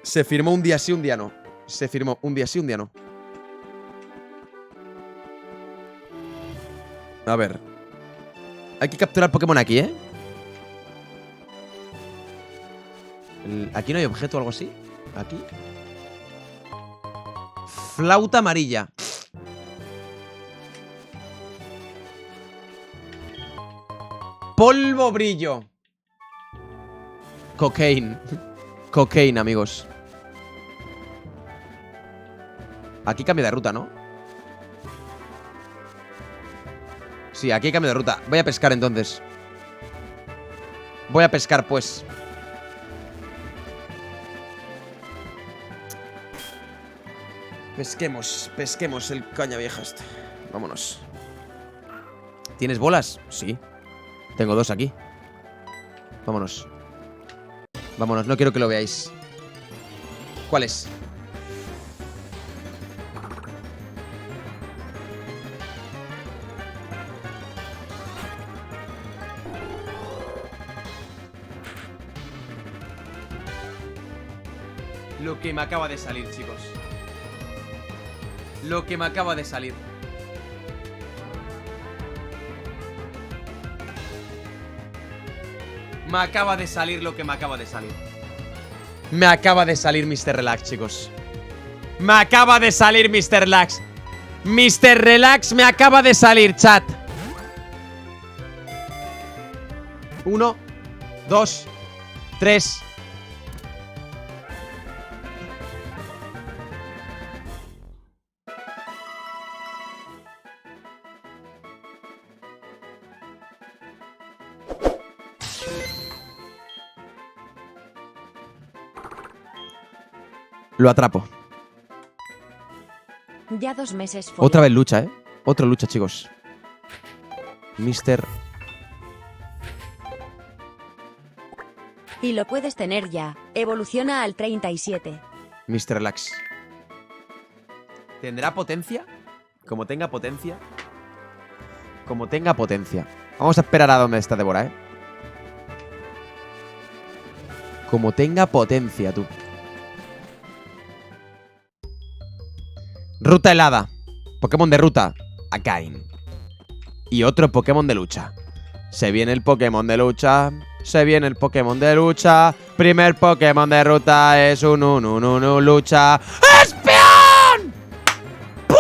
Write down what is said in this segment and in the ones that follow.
Se firmó un día sí, un día no. Se firmó un día sí, un día no. A ver. Hay que capturar Pokémon aquí, ¿eh? Aquí no hay objeto o algo así. Aquí. Flauta amarilla. Polvo brillo. Cocaine. Cocaine, amigos. Aquí cambia de ruta, ¿no? Sí, aquí cambio de ruta. Voy a pescar entonces. Voy a pescar, pues. Pesquemos el caña vieja este. Vámonos. ¿Tienes bolas? Sí. Tengo 2 aquí. Vámonos. Vámonos, no quiero que lo veáis. ¿Cuál es? Lo que me acaba de salir, chicos. Lo que me acaba de salir. Me acaba de salir lo que me acaba de salir. Me acaba de salir Mr. Relax, chicos. Me acaba de salir Mr. Relax. Mr. Relax me acaba de salir, chat. 1, 2, 3. Lo atrapo. Ya 2 meses fue. Otra vez lucha, ¿eh? Otra lucha, chicos. Mister. Y lo puedes tener ya. Evoluciona al 37. Mr. Relax. ¿Tendrá potencia? Como tenga potencia. Como tenga potencia. Vamos a esperar a dónde está Débora, ¿eh? Como tenga potencia, tú. Ruta helada. Pokémon de ruta. Akain. Y otro Pokémon de lucha. Se viene el Pokémon de lucha. Se viene el Pokémon de lucha. Primer Pokémon de ruta es un 1-1-1 lucha. ¡Espion! ¡Puf!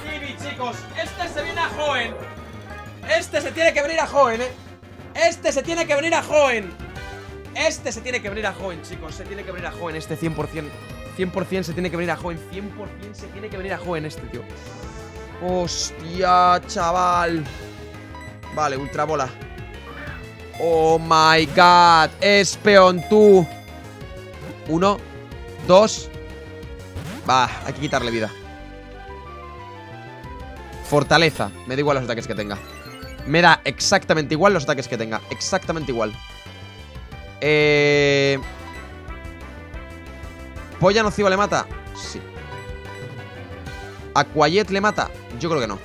Eevee, chicos. Este se viene a Hoenn. Este se tiene que venir a Hoenn, ¿eh? Este se tiene que venir a Hoenn. Este se tiene que venir a Hoenn, chicos. Se tiene que venir a Hoenn este 100%. 100% se tiene que venir a Hoenn. 100% se tiene que venir a Hoenn este, tío. Hostia, chaval. Vale, ultra bola. Oh my god. Espeon, tú. 1, 2. Va, hay que quitarle vida. Fortaleza. Me da igual los ataques que tenga. Me da exactamente igual los ataques que tenga. Exactamente igual. ¿Polla nociva le mata? Sí. ¿Aquayet le mata? Yo creo que no.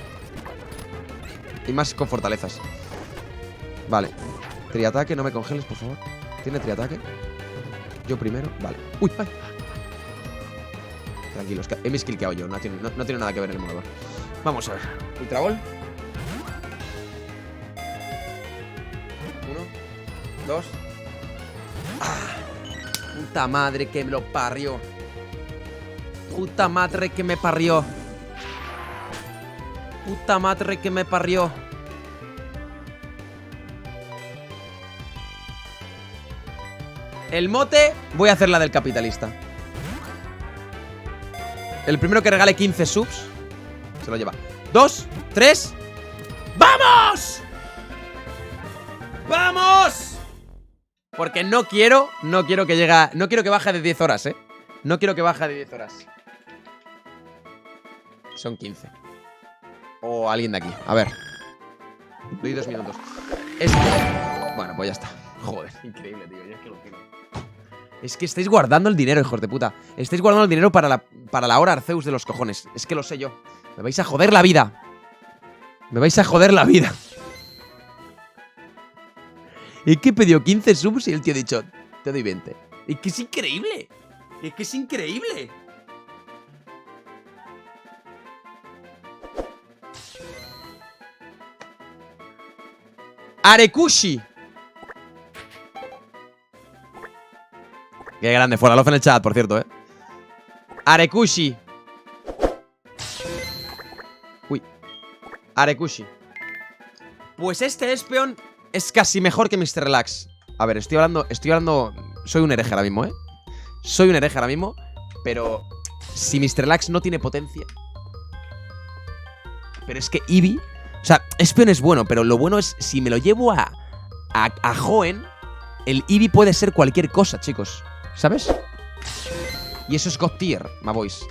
Y más con fortalezas. Vale. Triataque, no me congeles, por favor. ¿Tiene triataque? Yo primero. Vale. Uy, ay. Tranquilos, que he miscliqueado yo. No tiene nada que ver en el motor. Vamos a ver. Ultra Ball. 1, 2. Ah, puta madre que me lo parió. Puta madre que me parió. Puta madre que me parió. El mote, voy a hacer la del capitalista. El primero que regale 15 subs se lo lleva. 2, 3. ¡Vamos! ¡Vamos! Porque no quiero que llegue. No quiero que baje de 10 horas, No quiero que baje de 10 horas. Son 15. O alguien de aquí. A ver. Doy 2 minutos. Bueno, pues ya está. Joder, increíble, tío. Yo es que lo quiero. Es que estáis guardando el dinero, hijos de puta. Estáis guardando el dinero para la hora Arceus de los cojones. Es que lo sé yo. Me vais a joder la vida. Me vais a joder la vida. ¿Y qué pidió? 15 subs y el tío ha dicho, te doy 20. Es que es increíble. Es que es increíble. Arekushi. Qué grande, fuera love en el chat, por cierto, Arekushi. Uy. Arekushi. Pues este Espeon es casi mejor que Mr. Relax. A ver, estoy hablando. Soy un hereje ahora mismo, Soy un hereje ahora mismo. Pero si Mr. Relax no tiene potencia. Pero es que Eevee. O sea, Espeon es bueno, pero lo bueno es si me lo llevo a Hoenn, el Eevee puede ser cualquier cosa, chicos. ¿Sabes? Y eso es God tier, my boys.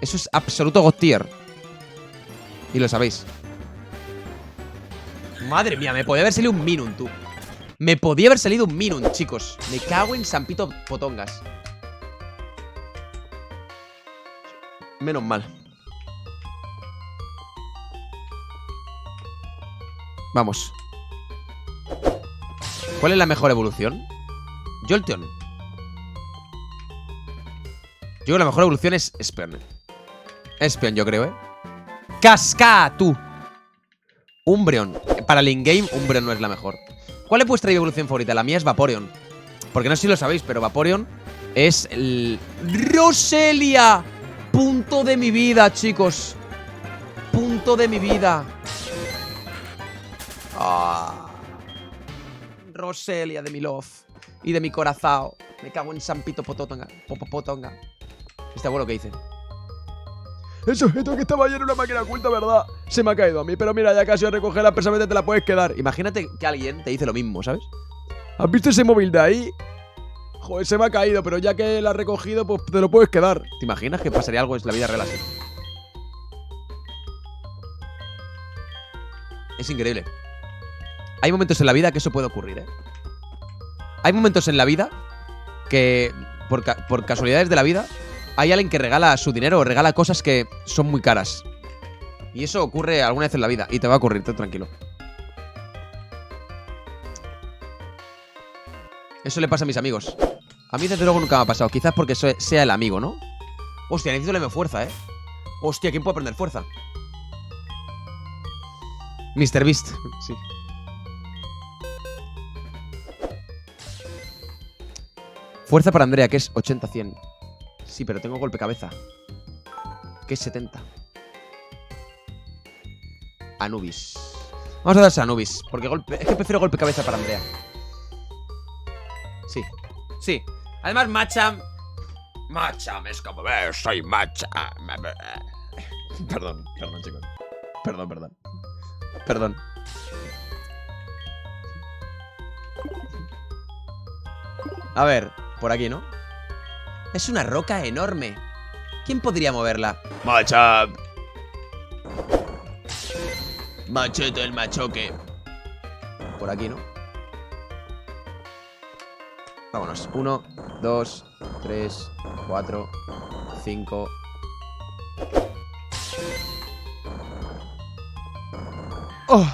Eso es absoluto God tier. Y lo sabéis. Madre mía, me podía haber salido un Minun, tú. Me podía haber salido un Minun, chicos. Me cago en Sampito Potongas. Menos mal. Vamos. ¿Cuál es la mejor evolución? Jolteon. Yo creo que la mejor evolución es Espeon. Espeon, yo creo, Cascatu. Umbreon. Para el in-game, Umbreon no es la mejor. ¿Cuál es vuestra evolución favorita? La mía es Vaporeon. Porque no sé si lo sabéis, pero Vaporeon es el... ¡Roselia! Punto de mi vida, chicos. Punto de mi vida. Roselia de mi love. Y de mi corazón. Me cago en Sampito Potonga. Está bueno lo que dice. El sujeto que estaba ayer en una máquina oculta, ¿verdad? Se me ha caído a mí, pero mira, ya casi a recogerla, personalmente te la puedes quedar. Imagínate que alguien te dice lo mismo, ¿sabes? ¿Has visto ese móvil de ahí? Joder, se me ha caído, pero ya que la has recogido, pues te lo puedes quedar. ¿Te imaginas que pasaría algo en la vida real así? Es increíble. Hay momentos en la vida que eso puede ocurrir, Hay momentos en la vida que, por casualidades de la vida, hay alguien que regala su dinero o regala cosas que son muy caras. Y eso ocurre alguna vez en la vida. Y te va a ocurrir, tú tranquilo. Eso le pasa a mis amigos. A mí desde luego nunca me ha pasado. Quizás porque sea el amigo, ¿no? Hostia, necesito leerme fuerza, Hostia, ¿quién puede aprender fuerza? Mr. Beast, sí. Fuerza para Andrea, que es 80-100. Sí, pero tengo golpe cabeza, que es 70. Anubis. Vamos a darse a Anubis, porque es que prefiero golpe cabeza para Andrea. Sí, sí. Además, Macham es como... soy Macham. Perdón, chicos. Perdón. A ver, por aquí, ¿no? Es una roca enorme. ¿Quién podría moverla? Macham. Machete el machoque. Por aquí, ¿no? Vámonos. 1, 2, 3, 4, 5. ¡Oh!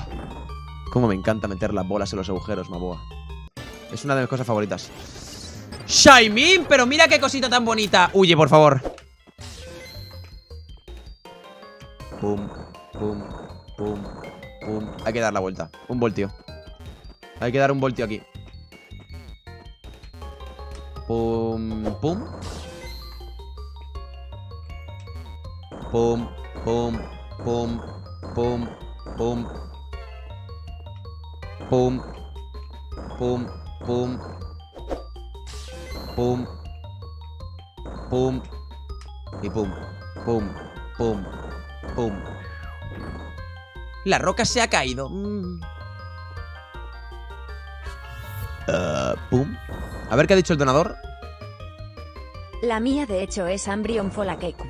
Cómo me encanta meter las bolas en los agujeros, Maboa. Es una de mis cosas favoritas. ¡Shaimin! Pero mira qué cosita tan bonita. Huye, por favor. Pum, pum, pum, pum. Hay que dar la vuelta. Un voltio. Hay que dar un voltio aquí. Pum, pum. Pum, pum, pum, pum, pum. Pum, pum, pum. Pum. Pum. Y pum. Pum. Pum. Pum. La roca se ha caído. Pum. A ver qué ha dicho el donador. La mía de hecho es Ambrion Folakeku.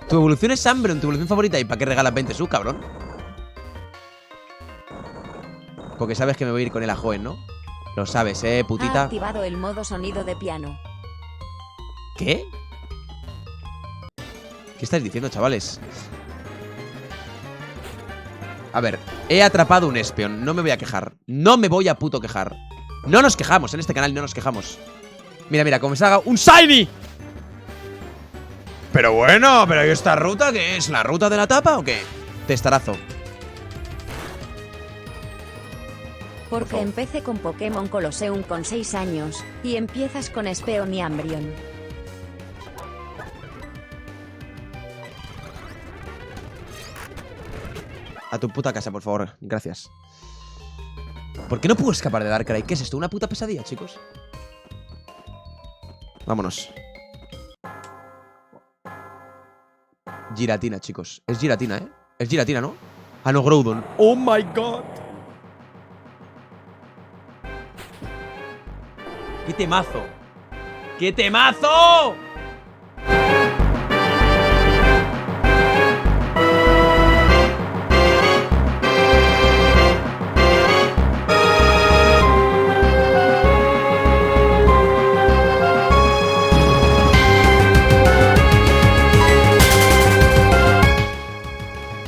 Tu evolución es Ambrion, tu evolución favorita. ¿Y para qué regalas 20 sub, cabrón? Porque sabes que me voy a ir con el Hoenn, ¿no? Lo sabes, putita. Ha activado el modo sonido de piano. ¿Qué? ¿Qué estáis diciendo, chavales? A ver, he atrapado un Espeon. No me voy a quejar. No me voy a puto quejar. No nos quejamos, en este canal no nos quejamos. Mira, mira, como me salga un Shiny. Pero bueno, ¿pero esta ruta qué es? ¿La ruta de la tapa o qué? Testarazo. Porque empecé con Pokémon Colosseum con 6 años, y empiezas con Espero ni Ambrion. A tu puta casa, por favor, gracias. ¿Por qué no puedo escapar de Darkrai? ¿Qué es esto? ¿Una puta pesadilla, chicos? Vámonos. Giratina, chicos. Es Giratina, ¿eh? Es Giratina, ¿no? Ah, no, Groudon. ¡Oh, my God! ¡Qué temazo! ¡Qué temazo!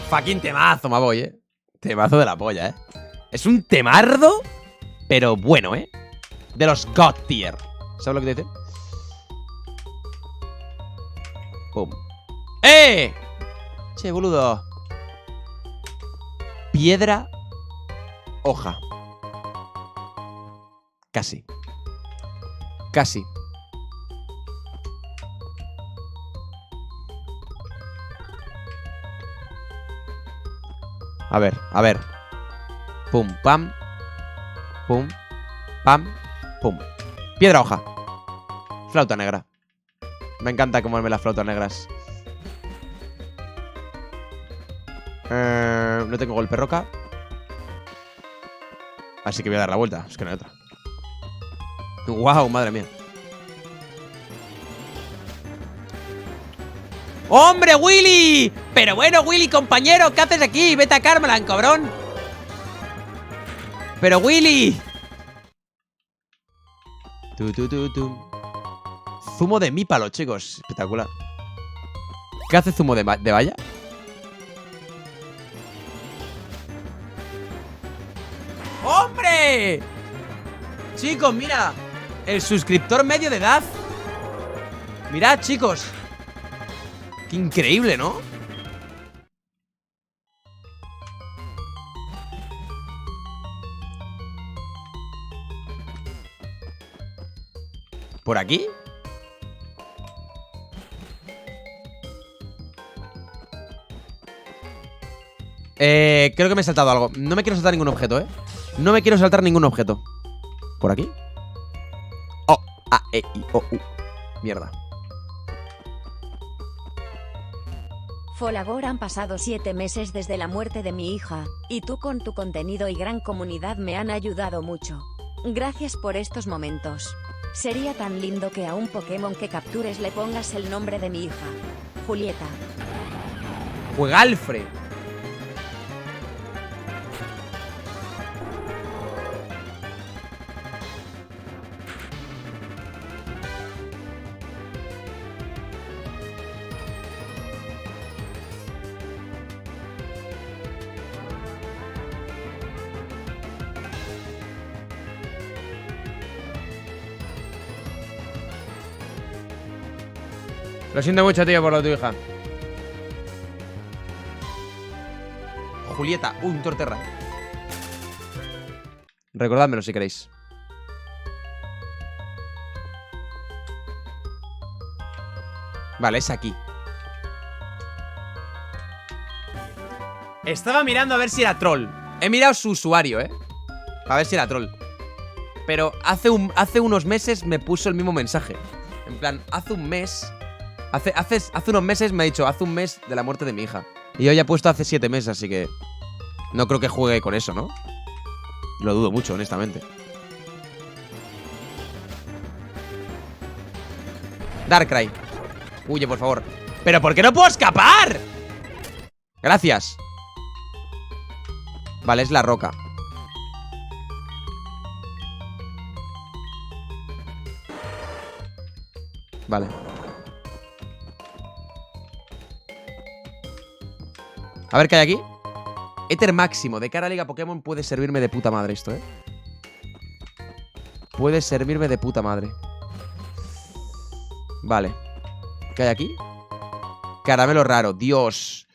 Fucking temazo, me voy, Temazo de la polla, Es un temardo, pero bueno, de los God Tier. ¿Sabes lo que te dice? Pum. ¡Eh! Che, boludo. Piedra. Hoja. Casi. Casi. A ver, a ver. Pum, pam. Pum, pam, pum. Piedra, hoja. Flauta negra. Me encanta comerme las flautas negras. No tengo golpe roca. Así que voy a dar la vuelta. Es que no hay otra. ¡Wow! Madre mía. ¡Hombre, Willy! Pero bueno, Willy, compañero, ¿qué haces aquí? Vete a Carmelan, cabrón. Pero Willy. Zumo de mípalo, chicos. Espectacular. ¿Qué hace zumo de valla? ¡Hombre! Chicos, mira. El suscriptor medio de edad. Mirad, chicos. Qué increíble, ¿no? ¿Por aquí? Creo que me he saltado algo. No me quiero saltar ningún objeto, No me quiero saltar ningún objeto. ¿Por aquí? Oh, A, E, I, O, U. Mierda. Folagor, han pasado 7 meses desde la muerte de mi hija, y tú con tu contenido y gran comunidad me han ayudado mucho. Gracias por estos momentos. Sería tan lindo que a un Pokémon que captures le pongas el nombre de mi hija. Julieta. Juega Alfred. Lo siento mucho, tío, por lo de tu hija. Julieta, un Torterra. Recordádmelo si queréis. Vale, es aquí. Estaba mirando a ver si era troll. He mirado su usuario, a ver si era troll. Pero hace unos meses me puso el mismo mensaje. En plan, hace un mes... Hace unos meses me ha dicho, hace un mes de la muerte de mi hija. Y yo ya he puesto hace 7 meses, así que... No creo que juegue con eso, ¿no? Lo dudo mucho, honestamente. Darkrai. Huye, por favor. ¿Pero por qué no puedo escapar? Gracias. Vale, es la roca. Vale. A ver qué hay aquí. Éter máximo. De cara a Liga Pokémon puede servirme de puta madre esto, puede servirme de puta madre. Vale. ¿Qué hay aquí? Caramelo raro, Dios.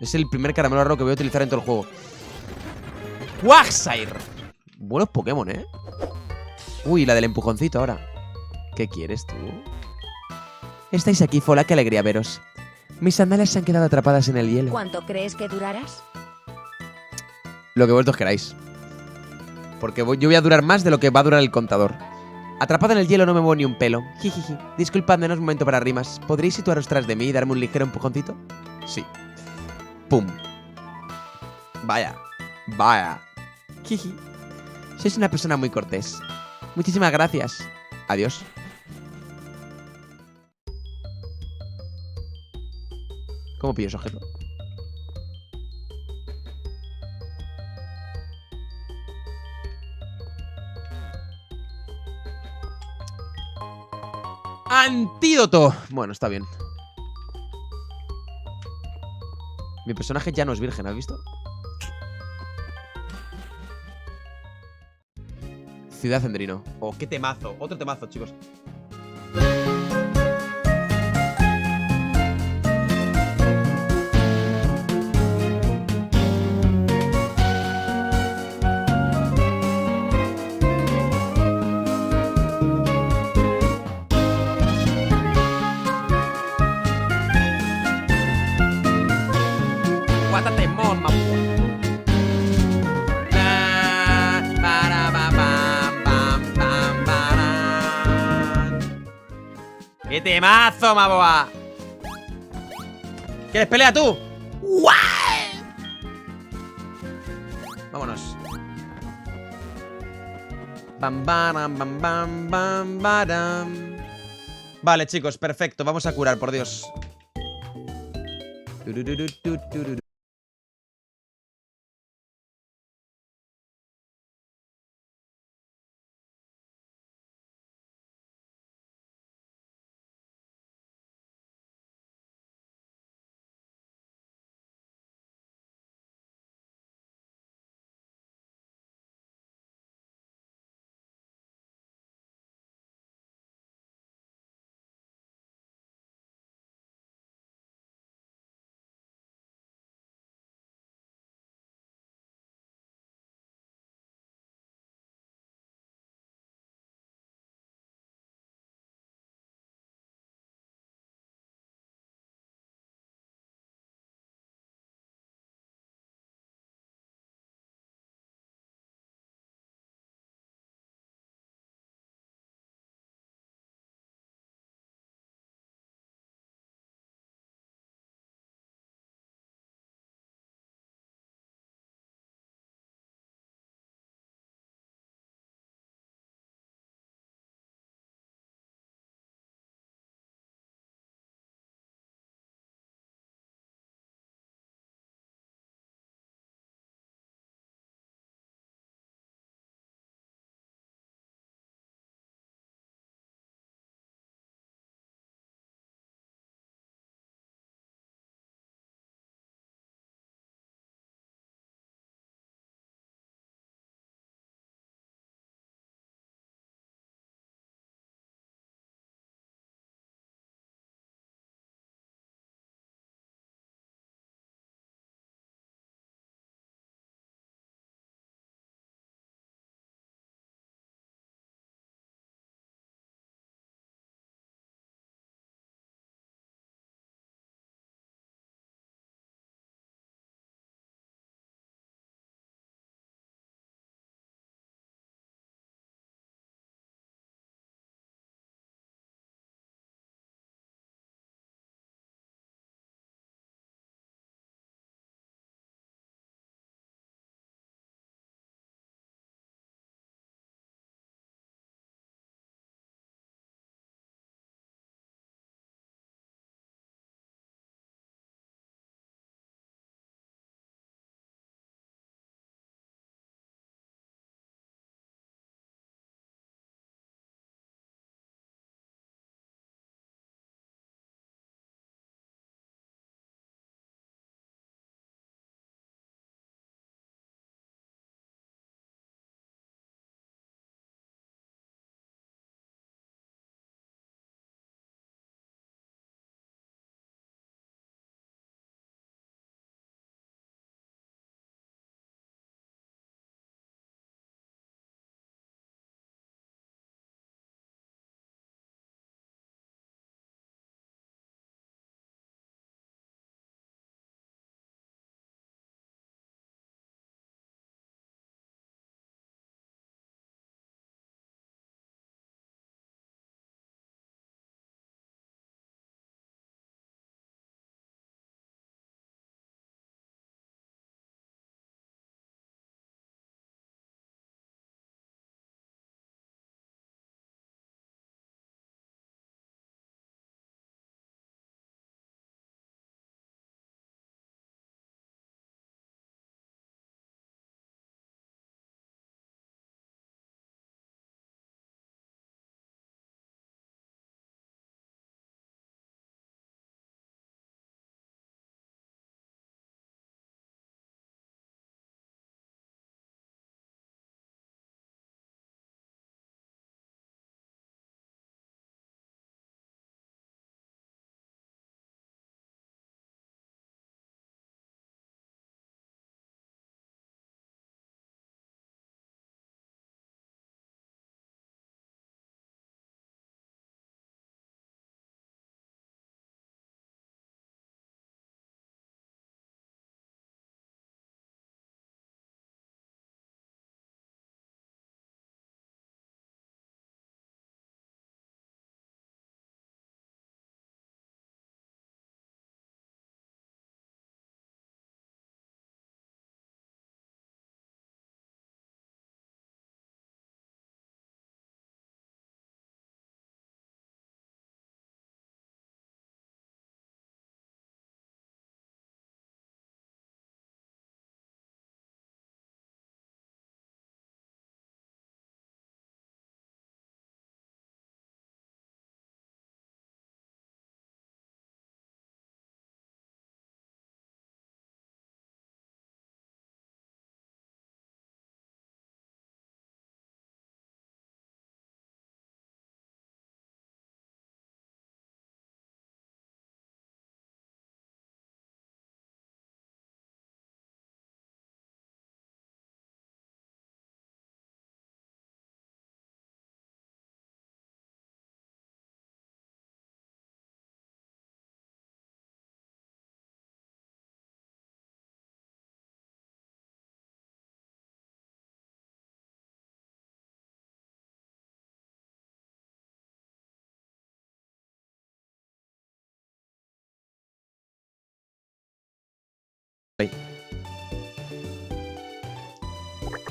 Es el primer caramelo raro que voy a utilizar en todo el juego. Quagsire. Buenos Pokémon, ¿eh? Uy, la del empujoncito ahora. ¿Qué quieres tú? Estáis aquí, Fola, qué alegría veros. Mis sandalias se han quedado atrapadas en el hielo. ¿Cuánto crees que durarás? Lo que vosotros queráis. Porque yo voy a durar más de lo que va a durar el contador. Atrapado en el hielo no me muevo ni un pelo. Jijiji. Disculpadme, no es momento para rimas. ¿Podréis situaros tras de mí y darme un ligero empujoncito? Sí. Pum. Vaya. Vaya. Jiji. Sois una persona muy cortés. Muchísimas gracias. Adiós. ¿Cómo pillo ese objeto? ¡Antídoto! Bueno, está bien. Mi personaje ya no es virgen, ¿has visto? Ciudad Cendrino. Oh, qué temazo. Otro temazo, chicos. ¡Qué temazo, Maboa! ¿Quieres pelea tú? Vámonos. Bam, baram, bam, bam, bam, baram. Vale, chicos, perfecto. Vamos a curar, por Dios.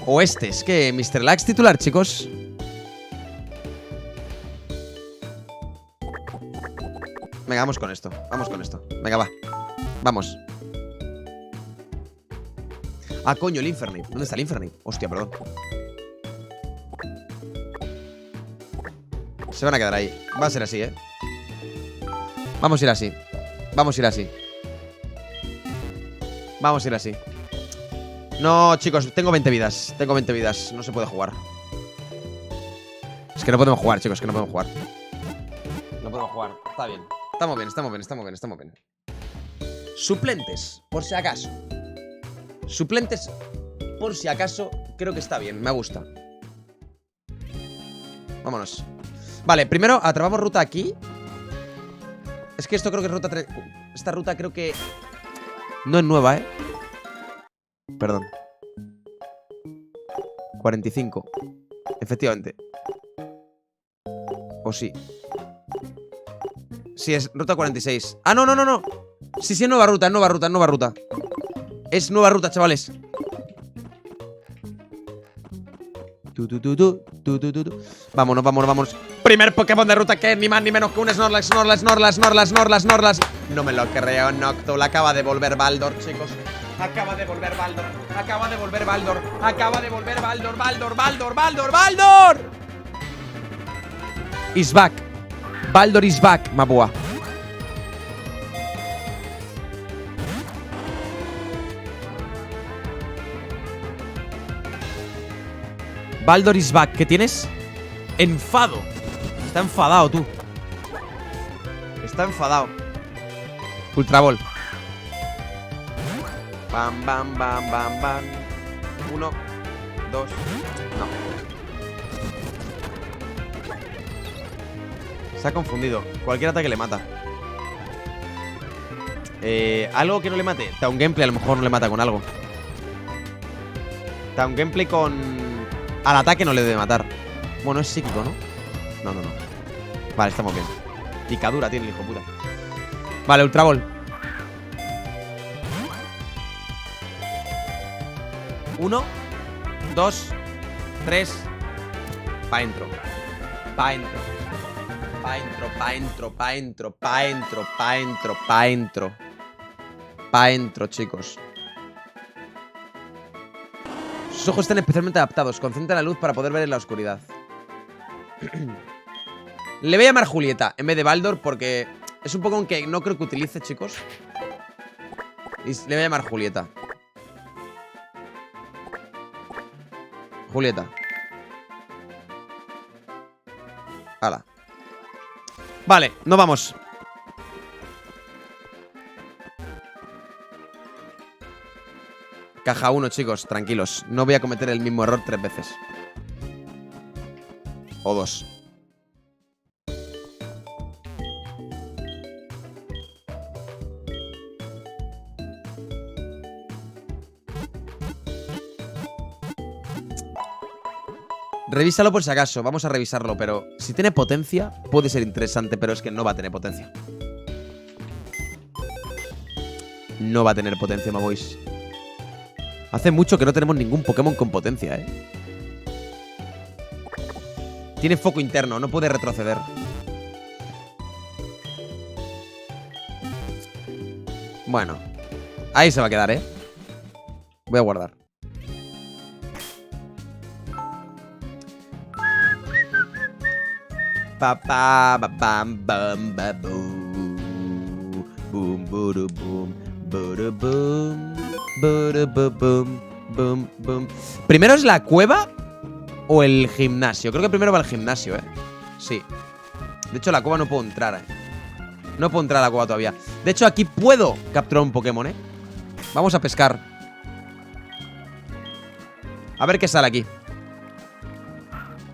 O este. Es que Mr. Lax titular, chicos. Venga, vamos con esto. Vamos con esto. Venga, va. Vamos. Ah, coño, el Infernape. ¿Dónde está el Infernape? Hostia, perdón. Se van a quedar ahí. Va a ser así, ¿eh? Vamos a ir así. Vamos a ir así. Vamos a ir así. No, chicos, tengo 20 vidas. Tengo 20 vidas. No se puede jugar. Es que no podemos jugar, chicos. Es que no podemos jugar. No podemos jugar. Está bien. Estamos bien, estamos bien, estamos bien, estamos bien. Suplentes, por si acaso. Suplentes, por si acaso. Creo que está bien, me gusta. Vámonos. Vale, primero atrapamos ruta aquí. Es que esto creo que es ruta 3. Esta ruta creo que no es nueva, ¿eh? Perdón. 45. Efectivamente. O sí. Sí, es ruta 46. Ah, no, no, no, no. Sí, sí, es nueva ruta, es nueva ruta, es nueva ruta. Es nueva ruta, chavales. Vámonos, vámonos, vámonos. Primer Pokémon de ruta que es ni más ni menos que un Snorlax, Snorlax, Snorlax, Snorlax, Snorlax, Snorlax. No me lo creo, Noctowl. Acaba de volver Baldor, chicos. Acaba de volver Baldor. Acaba de volver Baldor. Acaba de volver Baldor, Baldor, Baldor, Baldor, Baldor. Is back. Baldor is back, Mabua. Baldor is back. ¿Qué tienes? Enfado. Está enfadado, tú. Está enfadado. Ultra Ball. Bam, bam, bam, bam, bam. 1, 2. No. Se ha confundido. Cualquier ataque le mata. Algo que no le mate. Town Gameplay a lo mejor no le mata con algo. Town Gameplay con... Al ataque no le debe matar. Bueno, es psíquico, ¿no? No, no, no. Vale, estamos bien. Picadura tiene el hijo puta. Vale, Ultra Ball. 1, 2, 3. Pa' entro. Pa' entro. Pa' entro, pa' entro, pa' entro, pa' entro, pa' entro, pa' entro. Pa' entro, chicos. Sus ojos están especialmente adaptados. Concentra la luz para poder ver en la oscuridad. Le voy a llamar Julieta en vez de Baldor porque es un Pokémon que no creo que utilice, chicos. Y le voy a llamar Julieta. Julieta. Hala. Vale, nos vamos. Caja 1, chicos, tranquilos. No voy a cometer el mismo error 3 veces. O 2. Revísalo por si acaso, vamos a revisarlo, pero si tiene potencia, puede ser interesante, pero es que no va a tener potencia. No va a tener potencia, my boys. Hace mucho que no tenemos ningún Pokémon con potencia, ¿eh? Tiene foco interno, no puede retroceder. Bueno, ahí se va a quedar, ¿eh? Voy a guardar. Pa pa ba bam bam ba boom boom boom boom boom boom boom boom. ¿Primero es la cueva o el gimnasio? Creo que primero va al gimnasio, ¿eh? Sí. De hecho, la cueva no puedo entrar, ¿eh? No puedo entrar a la cueva todavía. De hecho, aquí puedo capturar un Pokémon, ¿eh? Vamos a pescar. A ver qué sale aquí.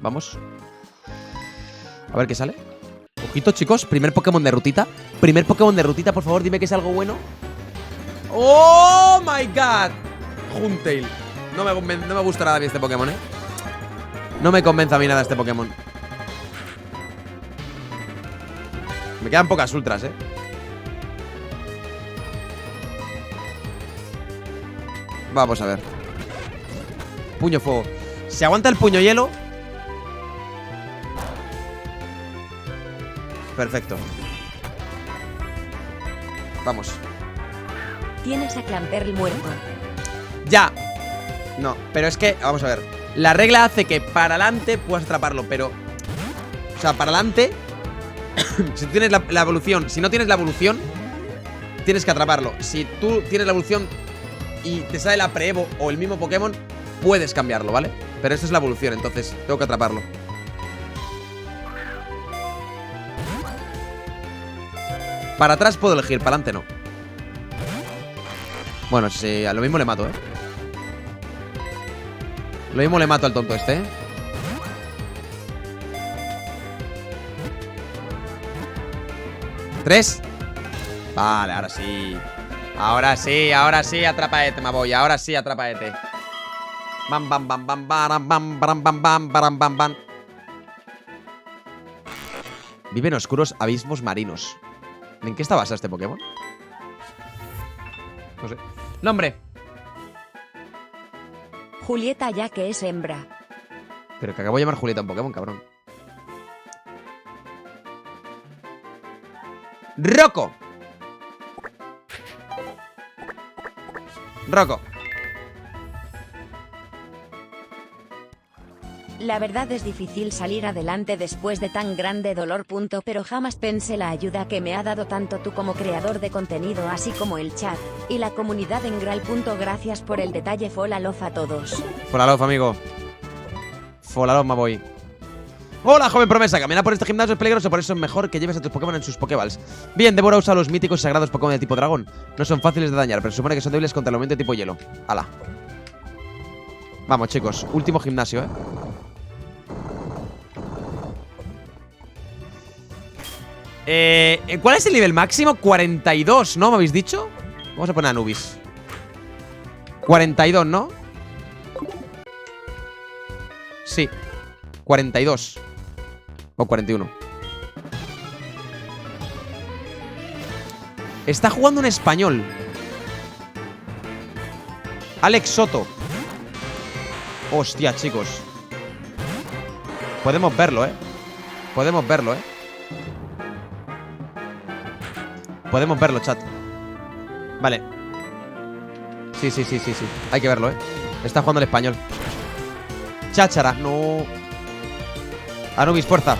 Vamos. A ver qué sale. Ojito, chicos. Primer Pokémon de rutita. Primer Pokémon de rutita, por favor, dime que es algo bueno. ¡Oh, my God! Huntail. No me gusta nada a mí este Pokémon, ¿eh? No me convence a mí nada este Pokémon. Me quedan pocas ultras, ¿eh? Vamos a ver. Puño fuego. Si aguanta el puño hielo. Perfecto. Vamos. Tienes a Clamperl muerto. Ya. No, pero es que, vamos a ver. La regla hace que para adelante puedas atraparlo, pero... O sea, para adelante si tienes la evolución. Si no tienes la evolución, tienes que atraparlo. Si tú tienes la evolución y te sale la pre-evo o el mismo Pokémon, puedes cambiarlo, ¿vale? Pero esa es la evolución, entonces tengo que atraparlo. Para atrás puedo elegir, para adelante no. Bueno, sí, a lo mismo le mato, ¿eh? Lo mismo le mato al tonto este, ¿eh? ¿3? Vale, ahora sí. Ahora sí, atrapa a este, me voy. Ahora sí, atrapa a este. Bam, bam, bam, bam, bam, bam, bam, bam, bam, bam, bam, bam. Vive en oscuros abismos marinos. ¿En qué está basado este Pokémon? No sé. Nombre. Julieta, ya que es hembra. Pero que acabo de llamar Julieta un Pokémon, cabrón. Rocco. Rocco. La verdad es difícil salir adelante después de tan grande dolor. Pero jamás pensé la ayuda que me ha dado tanto tú como creador de contenido, así como el chat y la comunidad en Graal. Gracias por el detalle. Folalof a todos. Folalof, amigo. Folalof, me voy. Hola, joven promesa. Caminar por este gimnasio es peligroso, por eso es mejor que lleves a tus Pokémon en sus Pokéballs. Bien, Débora usa los míticos y sagrados Pokémon de tipo dragón. No son fáciles de dañar, pero se supone que son débiles contra el elemento de tipo hielo. Ala. Vamos, chicos. Último gimnasio, ¿eh? ¿Cuál es el nivel máximo? 42, ¿no? ¿Me habéis dicho? Vamos a poner a Anubis. 42, ¿no? Sí. 42. O 41. Está jugando un español. Alex Soto. Hostia, chicos. Podemos verlo, ¿eh? Podemos verlo, ¿eh? Podemos verlo, chat. Vale. Sí. Hay que verlo, ¿eh? Está jugando el español. Cháchara, no. Anubis, fuerza.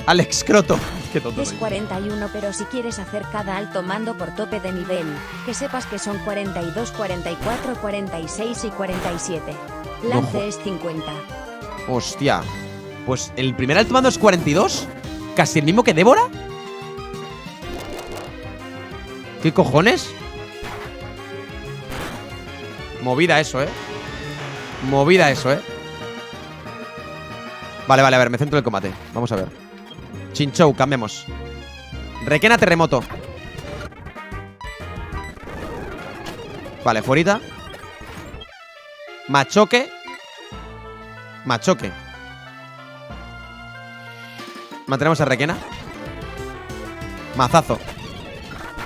Alex Croto. Qué tonto. Es 41, pero si quieres hacer cada alto mando por tope de nivel, que sepas que son 42, 44, 46 y 47. Lance Ojo. es 50. Hostia. Pues el primer alto mando es 42. ¿Casi el mismo que Débora? ¿Qué cojones? Movida eso, ¿eh? Movida eso, ¿eh? Vale, a ver, me centro en el combate. Vamos a ver. Chinchou, cambiemos. Requena terremoto. Vale, fuerita. Machoque. Machoque. Mantenemos a Requena. Mazazo.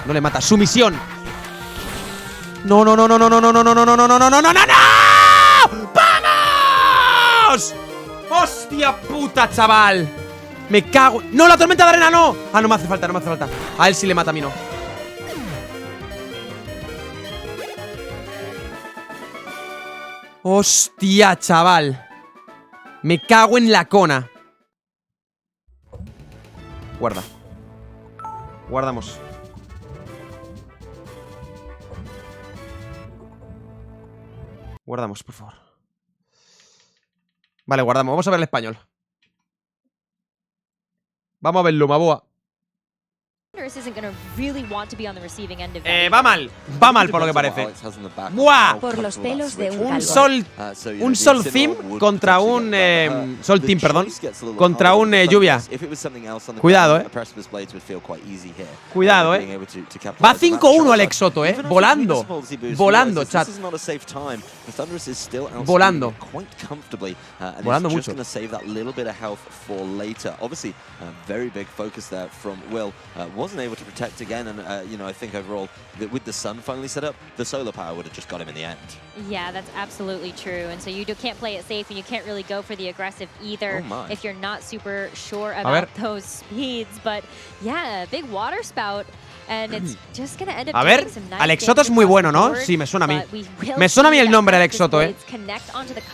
No le mata. Sumisión. No. ¡Vamos! ¡Hostia puta, chaval! Me cago. ¡No, la tormenta de arena no! Ah, no me hace falta, A él sí le mata, a mí no. Hostia, chaval. Me cago en la cona. Guarda. Guardamos. Guardamos, por favor. Vale, guardamos. Vamos a ver el español. Vamos a verlo, Maboa. Va mal por lo que parece. ¡Buah! Por los pelos de un Un sol theme contra un sol team, perdón. Contra un lluvia. Cuidado, Cuidado, Va 5-1 Alex Soto, Volando. Volando, chat. Volando. Volando mucho. wasn't able to protect again, and you know, I think overall, with the sun finally set up, the solar power would have just got him in the end. Yeah, that's absolutely true. And so you can't play it safe, and you can't really go for the aggressive either if you're not super sure about those speeds. But yeah, big water spout. And it's just gonna end up doing some nice Alexoto es muy bueno, ¿no? Sí, me suena a mí. Me suena a mí el nombre Alexoto,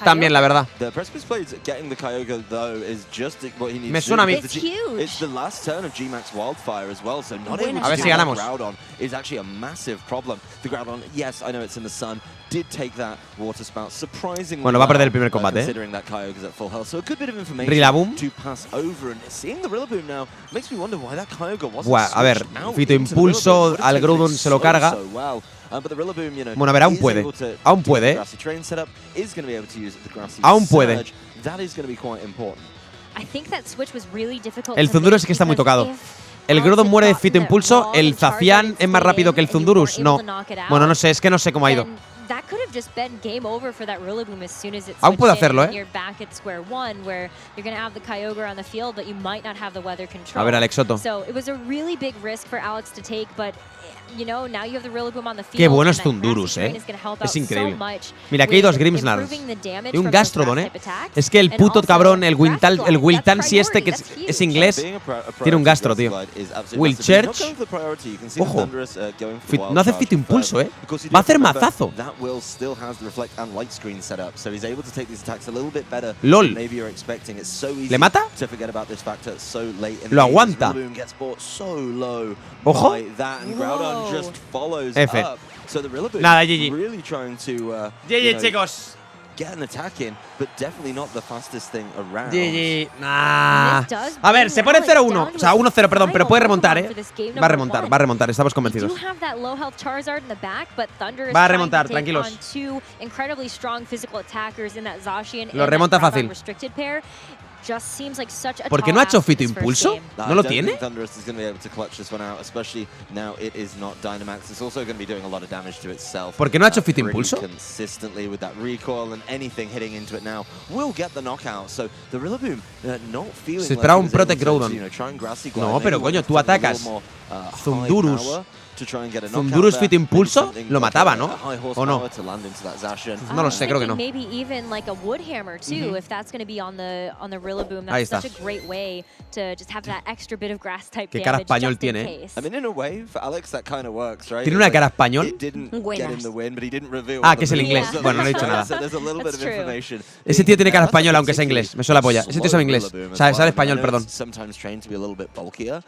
También, la verdad. The Precipice Blades getting the Kyogre, though, is just what he needs Me suena a mí. It's huge. It's the last turn of G-Max Wildfire as well, so not able A ver to si ganamos. Groudon is actually a massive problem. The Groudon, yes, I know it's in the sun, did take that water spout surprisingly Bueno, va a perder el primer combate, considering that Kyogre's at full health, so a good bit of information Rillaboom. to pass over, and seeing the Rillaboom now makes me wonder why that Kyogre wasn't Buah, a ver, switched out Fito into the Impulso Rillaboom. al Groudon se lo carga. But the Rillaboom, you know, Bueno, a ver, aún puede. Aún puede. Grassy terrain setup is going to be able to use the grassy Aún puede. surge. That is going to be quite important. I think that switch was really difficult El to Zundurus make es que está muy because tocado. if El Alex Groudon had muere de gotten Fito that Impulso. wrong El and Charizard Zacian es más rápido que el stayed and you Zundurus. weren't No. able to knock it out, Bueno, no sé, es que no sé cómo ha ido. then that could have just been game over for that Rillaboom as soon as it Aún puede switched in, hacerlo, and you're back at square one where you're going to have the Kyogre on the field, but you might not have the weather control. A ver, Alexoto. So it was a really big risk for Alex to take, but you know, now you have the Rillaboom on the field. Qué bueno and es that Zundurus, grassy terrain is gonna help Es out increíble. so much Mira, aquí hay dos with Grimmsnarls. improving the damage Y un from those Gastrodon, grass type attacks. Es que el And puto also, cabrón, el Grass Glide, el that's Wiltansi este, que priority, es that's huge. inglés, Being a tiene un priority gastro, Grassy tío. Glide is absolutely Will massive. He's not Church. going for the priority. You can see Ojo. Thunderous, going for wild No hace charge Fito Impulso, first. Because you do Va a have to hacer remember mazazo. That Will still has the reflect and light screen set up, so he's able to take these attacks a little bit better LOL. than maybe you're expecting. It's so easy ¿Le mata? to forget about this factor so late in Lo the game. aguanta. Rillaboom gets bought so low Ojo. by that, and Groudon Whoa. just follows F. up. So the Rillaboom Nada, GG. really trying to GG, you know, chicos. get an attack in, but definitely not the fastest thing around. GG. Nah. This does A ver, bring se pone Alex 0-1. down O sea, to 1-0, perdón, pero final puede remontar, Pokemon for this game Va a number remontar, one. va a remontar. Estamos You convencidos. do have that low health Charizard in the back, but Thunder is Va a trying remontar, to take tranquilos. on two incredibly strong physical attackers in that Zacian Lo and remonta that fácil. Groudon restricted pair. Just seems like such a ¿Por qué tall no ha hecho ask for Fito this first Impulso? game. No, ¿No I lo don't tiene? think Thunderous is going to be able to clutch this one out, especially now it is not Dynamax. It's also going to be doing a lot of damage to itself. ¿Por qué no ha hecho Fito pretty Impulso? consistently with that recoil, and anything hitting into it now will get the knockout. So the Rillaboom not feeling Se like esperaba it un was able Protect to, Groudon. you know, try and Grassy Glide, No, maybe pero with coño, tú something a little atacas. more, Zundurus. high power to try and get a knockout Zundurus there. Fito Impulso Maybe something lo like mataba, a ¿no? high ¿O no? horsepower to land into that Zacian. No lo I was sé, creo que no. thinking maybe even like a wood hammer too, if that's going to be on the Rillaboom. Ahí That's está. such a great way to just have that extra bit of grass type Qué cara damage español just in tiene, case. I mean, in a way, for Alex, that kind of works, right? ¿Tiene una Like, cara español? It didn't get Buenas. him the win, but he didn't reveal. Ah, what que es the el win inglés. was. Bueno, no he dicho nada. So there's a little bit That's of true. information. Ese tío tiene cara That's a española, aunque sea inglés. Me suena la polla. Ese tío slow sabe inglés. Rillaboom as Sabe well. I español, know perdón. it's sometimes trained to be a little bit bulkier,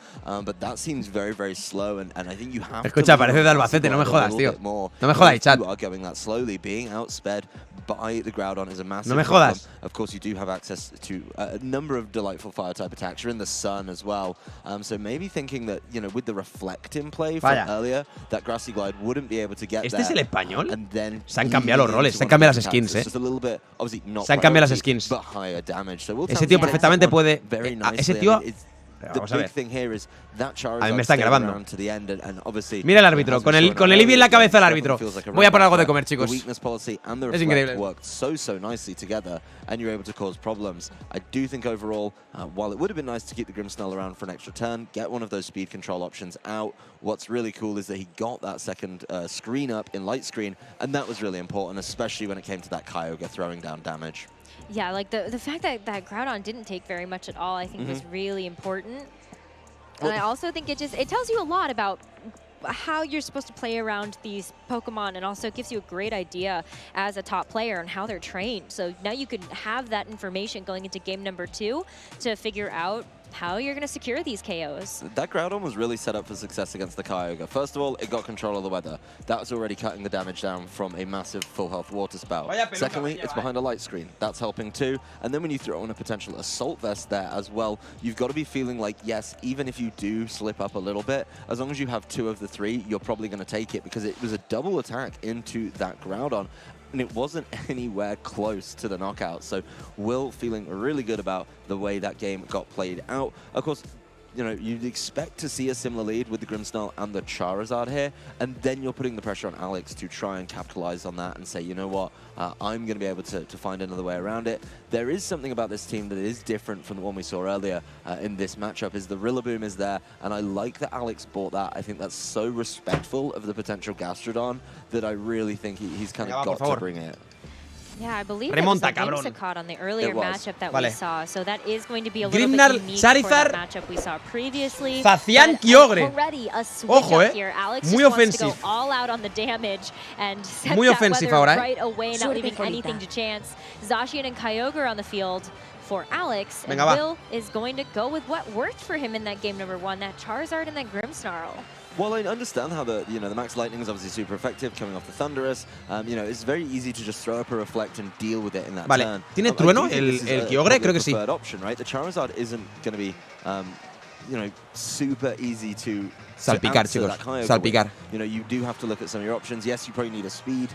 but that seems very, very slow, and I think you have Escucha, to parece de Albacete, no me jodas, tío. No me jodas, chat. You are going that slowly, being outsped by the Groudon is a massive No me problem. jodas. Of course, you do have access to a number of delightful fire-type attacks. You're in the sun as well, so maybe thinking that, you know, with the reflect in play from Vaya. earlier, that Grassy Glide wouldn't be able to get ¿Este there. es el español? And then Se han cambiado los lead roles, into se han one of cambiado these las skins, attacks. It's just a little bit, obviously not Se han cambiado las priority, skins. but higher damage. So we'll Ese tell tío you perfectamente that puede. very Ese nicely. tío. I mean, it's- The Vamos a big ver. thing here is that A mí me están Charizard grabando. around to the end, and obviously Mira el árbitro, con el IBI en la cabeza el árbitro. Voy a por algo de comer, chicos. The weakness policy and the Es reflect increíble. worked so nicely together, and you're able to cause problems. I do think overall, while it would have been nice to keep the Grimmsnarl around for an extra turn, get one of those speed control options out. What's really cool is that he got that second screen up in light screen, and that was really important, especially when it came to that Kyogre throwing down damage. Yeah, like the fact that Groudon didn't take very much at all, I think was really important. And I also think it tells you a lot about how you're supposed to play around these Pokemon, and also gives you a great idea as a top player on how they're trained. So now you can have that information going into game number 2 to figure out how you're going to secure these KOs. That Groudon was really set up for success against the Kyogre. First of all, it got control of the weather. That was already cutting the damage down from a massive full health water spout. Secondly, it's behind a light screen. That's helping too. And then when you throw in a potential assault vest there as well, you've got to be feeling like, yes, even if you do slip up a little bit, as long as you have 2 of the 3, you're probably going to take it, because it was a double attack into that Groudon. And it wasn't anywhere close to the knockout. So Will feeling really good about the way that game got played out. Of course, you know, you'd expect to see a similar lead with the Grimmsnarl and the Charizard here, and then you're putting the pressure on Alex to try and capitalize on that and say, you know what, I'm going to be able to find another way around it. There is something about this team that is different from the one we saw earlier in this matchup, is the Rillaboom is there, and I like that Alex bought that. I think that's so respectful of the potential Gastrodon that I really think he's kind of got to bring it. Yeah, I believe Remonta, it was a caught on the earlier matchup that we saw, so that is going to be a little bit unique Charizard, for that matchup we saw previously. Facian, Kyogre. Already a switch Ojo, up here. Alex muy just wants to ofensive. go all out on the damage and set Muy that offensive weather ahora, right away, not Suerte leaving Folita. anything to chance. Zacian and Kyogre are on the field for Alex, and Venga, va. Will is going to go with what worked for him in that game number 1, that Charizard and that Grimmsnarl. Well, I understand how the Max Lightning is obviously super effective coming off the Thunderous. It's very easy to just throw up a Reflect and deal with it in that turn. ¿Tiene trueno el Kyogre? Creo que sí. Option, right? The Charizard isn't going to be, super easy to Salpicar, chicos. Salpicar. You do have to look at some of your options. Yes, you probably need a speed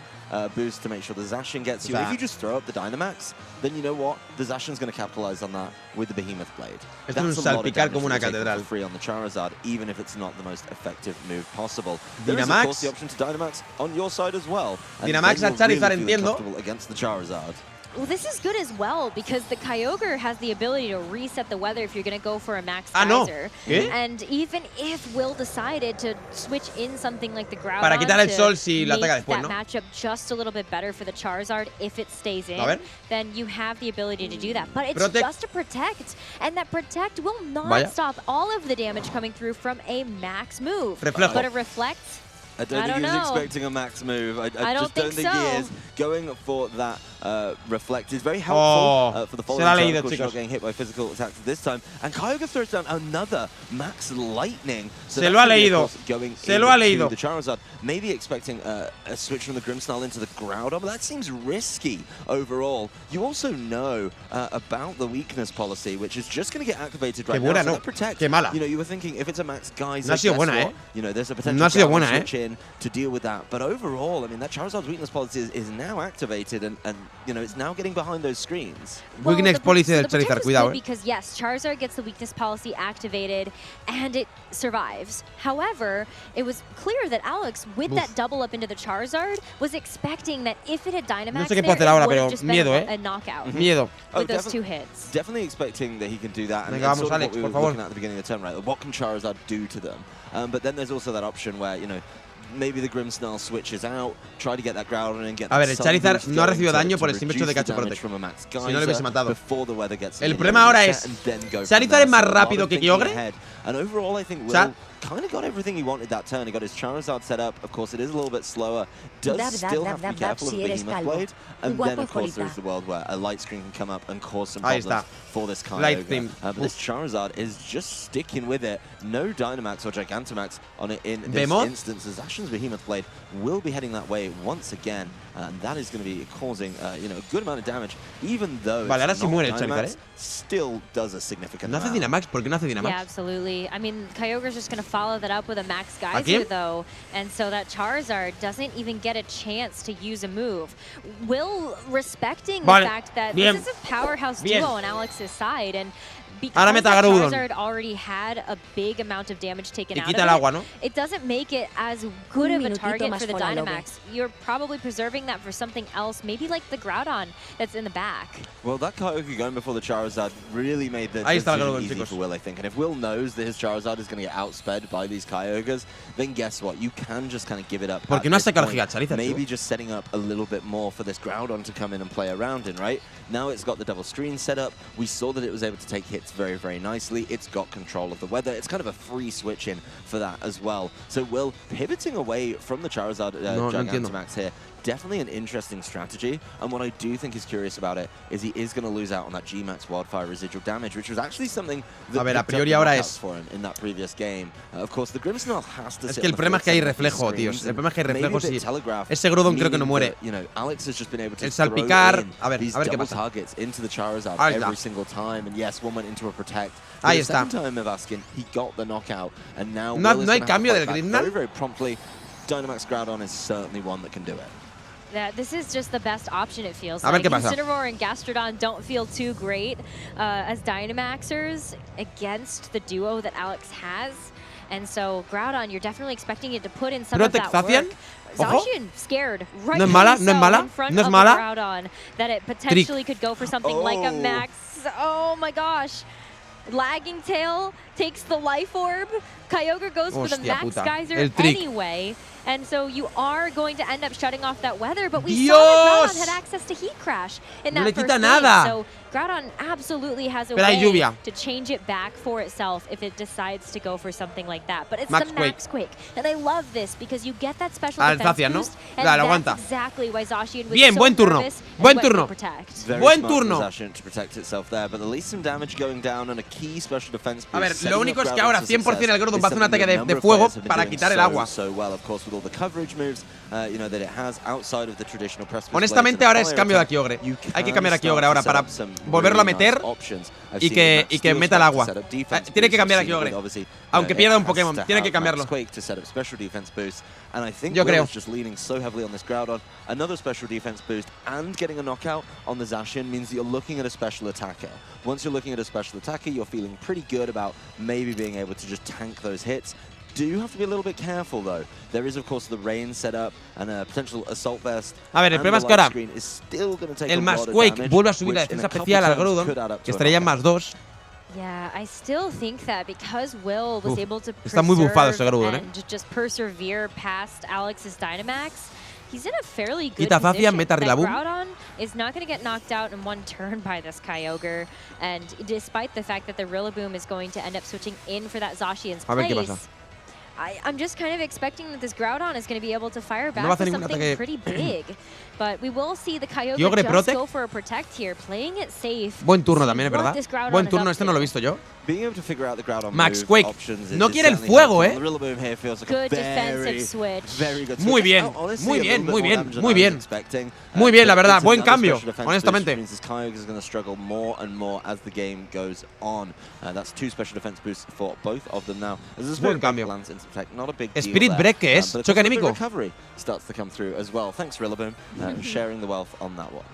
boost to make sure the Zacian gets you. If you just throw up the Dynamax, then you know what? The Zacian's going to capitalize on that with the Behemoth Blade. Esto es un salpicar como una catedral. Free on the Charizard, even if it's not the most effective move possible. There is, of Dynamax. course, the option to Dynamax on your side as well. And Dynamax then a you're Charizard, really feeling entiendo. comfortable against the Charizard. Well, this is good as well, because the Kyogre has the ability to reset the weather if you're going to go for a Max Geyser. ¿Qué? And even if Will decided to switch in something like the Groudon Para quitar el sol si to lo ataca make después, that ¿no? matchup just a little bit better for the Charizard if it stays A ver. in, then you have the ability to do that. But it's Protect. just a Protect, and that Protect will not Vaya. stop all of the damage coming through from a Max move. Reflejo. But a Reflect, I don't think he was expecting a Max move. I just don't think he is. Going for that Reflect is very helpful for the following turn. Of course, you're not getting hit by physical attacks this time. And Kyogre throws down another Max Lightning. So Se lo ha leído. Se lo ha leído. The Charizard, maybe expecting a switch from the Grimmsnarl into the Groudon, but that seems risky overall. You also know about the weakness policy, which is just going to get activated right now. Buena, So no. that Protect, Qué mala. you were thinking if it's a Max Geyser, No ha sido guess buena, what? There's a potential No ha sido Groudon buena, switch in to deal with that. But overall, I mean, that Charizard's weakness policy is now activated, and it's now getting behind those screens. Weakness policy del the Charizard, Protect is cuidado, good because yes, Charizard gets the weakness policy activated and it survives. However, it was clear that Alex, with that double up into the Charizard, was expecting that if it had Dynamax No sé qué there, puedo hacer ahora, it would pero have just miedo, been a knockout Miedo. with those 2 hits. Definitely expecting that he can do that. Venga, vamos, sort of Alex, what we por were favor. looking at the beginning of the turn, right? What can Charizard do to them? But then there's also that option where, maybe the Grimmsnarl switches out, try to get that Groudon and get A ver, that el sun Charizard boost no ha going recibido to daño por el simple hecho de que ha reduce hecho the damage Protect. from a Max Si no le hubiese Geyser matado. before the weather gets El in, problema ahora reset es, and then go from Charizard there. es más So a lot rápido of que thinking Kyogre. ahead. And overall, I think Cha- Will kind of got everything he wanted that turn. He got his Charizard set up. Of course, it is a little bit slower. Does still have to be careful of the Behemoth Blade. And then, of course, there's the world where a light screen can come up and cause some Ahí problems está. for this Light Kyogre. screen. But this Charizard is just sticking with it. No Dynamax or Gigantamax on it in this Behemoth? instance. Zacian's Behemoth Blade will be heading that way once again. And that is going to be causing a good amount of damage, even though Vale, ahora sí not muere el Dynamax, Charizard, still does a significant ¿No hace amount. Dynamax? ¿Por qué no hace Dynamax? Yeah, absolutely. I mean, Kyogre's just going to follow that up with a Max quién? Geyser, though, and so that Charizard doesn't even get a chance to use a move. Will respecting Vale, the fact that bien. this is a powerhouse Bien. duo on Alex's side, and Ahora because meta that Groudon. Charizard already had a big amount of damage taken Y out quita of el agua, it, ¿no? it doesn't make it as good Un of a minutito target más for the por la lobe. Dynamax. You're probably preserving that for something else, maybe like the Groudon that's in the back. Well, that Kyogre going before the Charizard really made the Ahí está el decision Groudon, easy chicos. for Will, I think. And if Will knows that his Charizard is going to get outsped by these Kyogres, then guess what? You can just kind of give it up. ¿Por qué at no ha this sacado point. Giga Charizard, Maybe tío? just setting up a little bit more for this Groudon to come in and play around in, right? Now it's got the double screen set up. We saw that it was able to take hits very, very nicely. It's got control of the weather. It's kind of a free switch in for that as well. So Will pivoting away from the Charizard No entiendo. Gigantamax here. Definitely an interesting strategy, and what I do think is curious about it is he is going to lose out on that G-Max Wildfire residual damage, which was actually something that A ver, a picked up priori the ahora knockouts es- for him in that previous game. Of course, the Grimmsnarl has to Es sit que el on the problema es que hay front side of reflejo, these tíos. screens, El problema es que hay and maybe reflejo a bit si... telegraph, Ese Groudon creo que no meaning muere. that, Alex has just been able to El salpicar- throw in a ver these qué double pasa. targets into the Charizard Ahí está. every single time, and yes, one went into a Protect. Ahí The está. second time of asking, he got the knockout, and now No- Will is no hay gonna have to cambio fight del back Grimmsnarl. very, very promptly. Dynamax Groudon is certainly one that can do it. that this is just the best option, it feels A ver like. qué pasa. Incineroar and Gastrodon don't feel too great as Dynamaxers against the duo that Alex has. And so Groudon, you're definitely expecting it to put in some of that Zacian. work. Ojo. Zacian scared right No es mala, so no es mala, in front no es of mala. Groudon that it potentially could go for something like a max. Oh my gosh. Lagging Tail takes the Life Orb. Kyogre goes for the Hostia Max puta. Geyser El trick. anyway. And so you are going to end up shutting off that weather, but we Dios. saw that Groudon had access to Heat Crash in No that le first quita game. nada. So Groudon absolutely has a Pero hay way lluvia. to change it back for itself if it decides to go for something like that. But it's Max the Quake. Max Quake. And I love this because you get that special Al defense Zacian, ¿no? boost. And Claro, that's aguanta. exactly why Zacian was Bien, so buen turno. nervous and Buen went for turno. protect. Very Buen smart turno. possession to protect itself there, but at least some damage going down and a key special defense boost. A ver, setting lo up único es que Groudon ahora for 100% el success Groudon va a hacer un is ataque something de a number of fuego players have been para doing quitar el agua. so well, of course, with all the coverage moves, you know, that it has outside of the traditional press. Honestamente ahora es cambio de a Kyogre. Hay que cambiar a Kyogre ahora para volverlo a meter y que meta el agua. Tiene que cambiar a Kyogre. Aunque pierda un Pokémon, tiene que cambiarlo. Yo creo. Just leaning so heavily on this Groudon. Another special defense boost and getting a knockout on the Zacian means that you're looking at a special attacker. Once you're looking at a special attacker, you're feeling pretty good about maybe being able to just tank those hits. Do have to be a little bit careful though. There is of course the rain setup and a potential assault vest. A ver, el problema es que ahora el Max Max Quake vuelve a subir la defensa especial al Groudon, que estaría en +2. Yeah, I still think that because Will was able to está muy bufado ese Groudon, and just persevere past Alex's Dynamax, he's in a fairly good Quita Zacian, position. meta That Rillaboom. Groudon is not going to get knocked out in one turn by this Kyogre, and despite the fact that the Rillaboom is going to end up switching in for that Zacian's A ver qué place, pasa. I'm just kind of expecting that this Groudon is going to be able to fire back No va a hacer with ningún something ataque. pretty big. But we will see the Kyogre Kyogre just protect. go for a protect here, playing it safe. Buen turno See también, es what verdad. this Groudon Buen is turno, up este to. no lo he visto yo. Being able to figure out the Groudon Max move Quake. options No is quiere el certainly fuego, helpful. The Rillaboom here feels like Good a defensive switch. very good Muy switch. bien, Honestly, muy a bien, little muy bit more bien, damage than muy I was bien. expecting. Muy bien, la But verdad, it's buen another cambio, special defense honestamente. boost, which means this Kyogre is going to struggle more and more as the game goes on. That's 2 special defense boosts for both of them now. As this Buen cambio. lands into effect, not a big deal Spirit there. Break, ¿qué es? But Choque a little bit anímico. of recovery starts to come through as well. Thanks, Rillaboom, sharing the wealth on that one.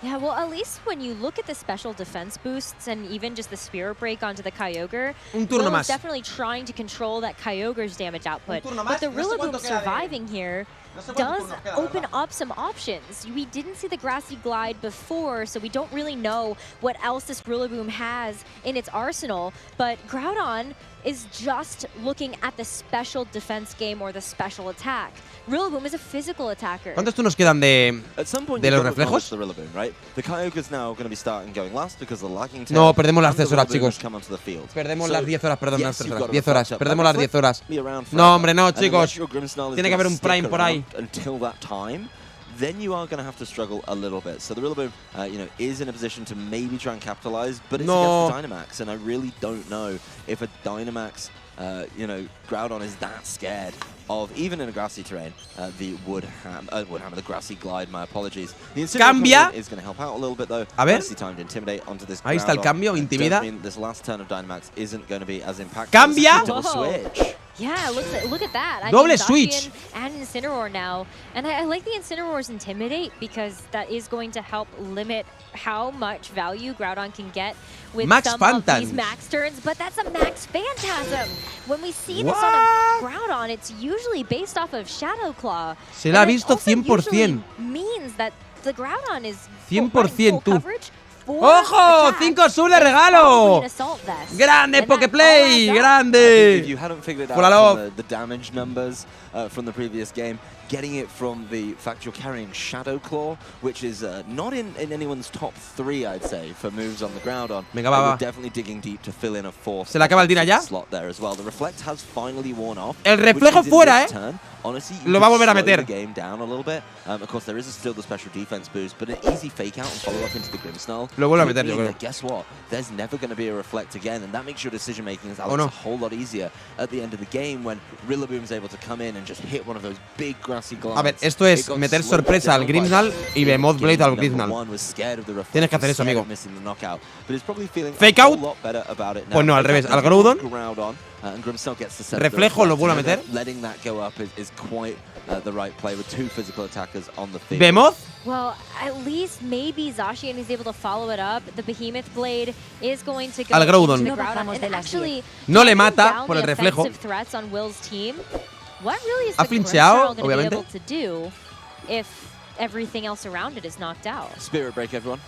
Yeah, well, at least when you look at the special defense boosts and even just the Spirit Break onto the Kyogre, Un turno Will más. is definitely trying to control that Kyogre's damage output. turno But más. the No sé Rillaboom cuánto queda de- surviving here No sé cuántos does turnos queda, la open verdad. up some options. We didn't see the Grassy Glide before, so we don't really know what else this Rillaboom has in its arsenal. But Groudon is just looking at the special defense game or the special attack. Rillaboom is a physical attacker. ¿Cuántos turnos quedan de At some point, de you've los got to acknowledge reflejos? the Rillaboom, right? The Kyogre's now going to be starting going last because the lagging tail. No, perdemos las and the 10 horas, Rillaboom chicos. has come onto the field. Perdemos So, las 10 horas, perdón, yes, las 10 you've horas. got to 10 horas, reflect up. perdemos That las 10 horas. reflect be around No, forever. hombre, no, And unless chicos. your Grimmsnarl is Tiene que gonna haber un stick Prime por ahí. around until that time, then you are going to have to struggle a little bit. So the Rillaboom, you know, is in a position to maybe try and capitalize, but it's No. against the Dynamax, and I really don't know if a Dynamax, you know, Groudon is that scared of, even in a grassy terrain, the Woodhammer, the Grassy Glide, my apologies. The Cambia. is going to help out a little bit, though. A ver. Nicely timed Intimidate onto this Ahí está el Groudon. cambio, It does intimida. mean this last turn of Dynamax isn't going to be as impactful. Cambia. Double switch. Yeah, look at that. I Doble mean, switch. Zacian and Incineroar now. And I like the Incineroar's Intimidate because that is going to help limit how much value Groudon can get with Max some of these Phantasms. max turns, but that's a Max Phantasm. When we see this on What? a Groudon, it's usually based off of Shadow Claw. Se la ha And it visto also 100%. usually means that the Groudon is 100% tú. coverage. ¡Ojo! 5 sub de regalo. Grande Pokeplay, If grande. you hadn't figured Full out love. from the damage numbers from the previous game, getting it from the fact you're carrying Shadow Claw, which is not in anyone's top 3, I'd say, for moves on the Groudon. Venga, va, You're va. definitely digging deep to fill in a 4th. ¿Se le acaba el Dina ya? Slot there as well. The Reflect has finally worn off. El which reflejo means in fuera, this turn, honestly, you Lo va a could volver a slow meter. the game down a little bit. Of course, there is still the special defense boost, but an easy fake out and follow up into the Grimmsnarl. Lo vuelve a could meter, yo mean creo. that, guess what? There's never going to be a Reflect again, and that makes your decision making as Alex no. a whole lot easier at the end of the game when Rillaboom's able to come in and just hit one of those big ground A ver, esto es meter sorpresa al Grimmsnarl y Behemoth Blade al Grimmsnarl. Tienes que hacer eso, amigo. Fake out. Pues no, al revés. Al Groudon. Reflejo, lo vuelvo a meter. Behemoth. Well, at least maybe Zacian is able to follow it up. The Behemoth Blade is going to go Al Groudon. into the Groudon. And actually, No le mata down por el the reflejo. offensive threats on Will's team. What really is Ha the flincheado, Grimmsnarl going to be obviamente. able to do if everything else around it is knocked out? Spirit Break, everyone.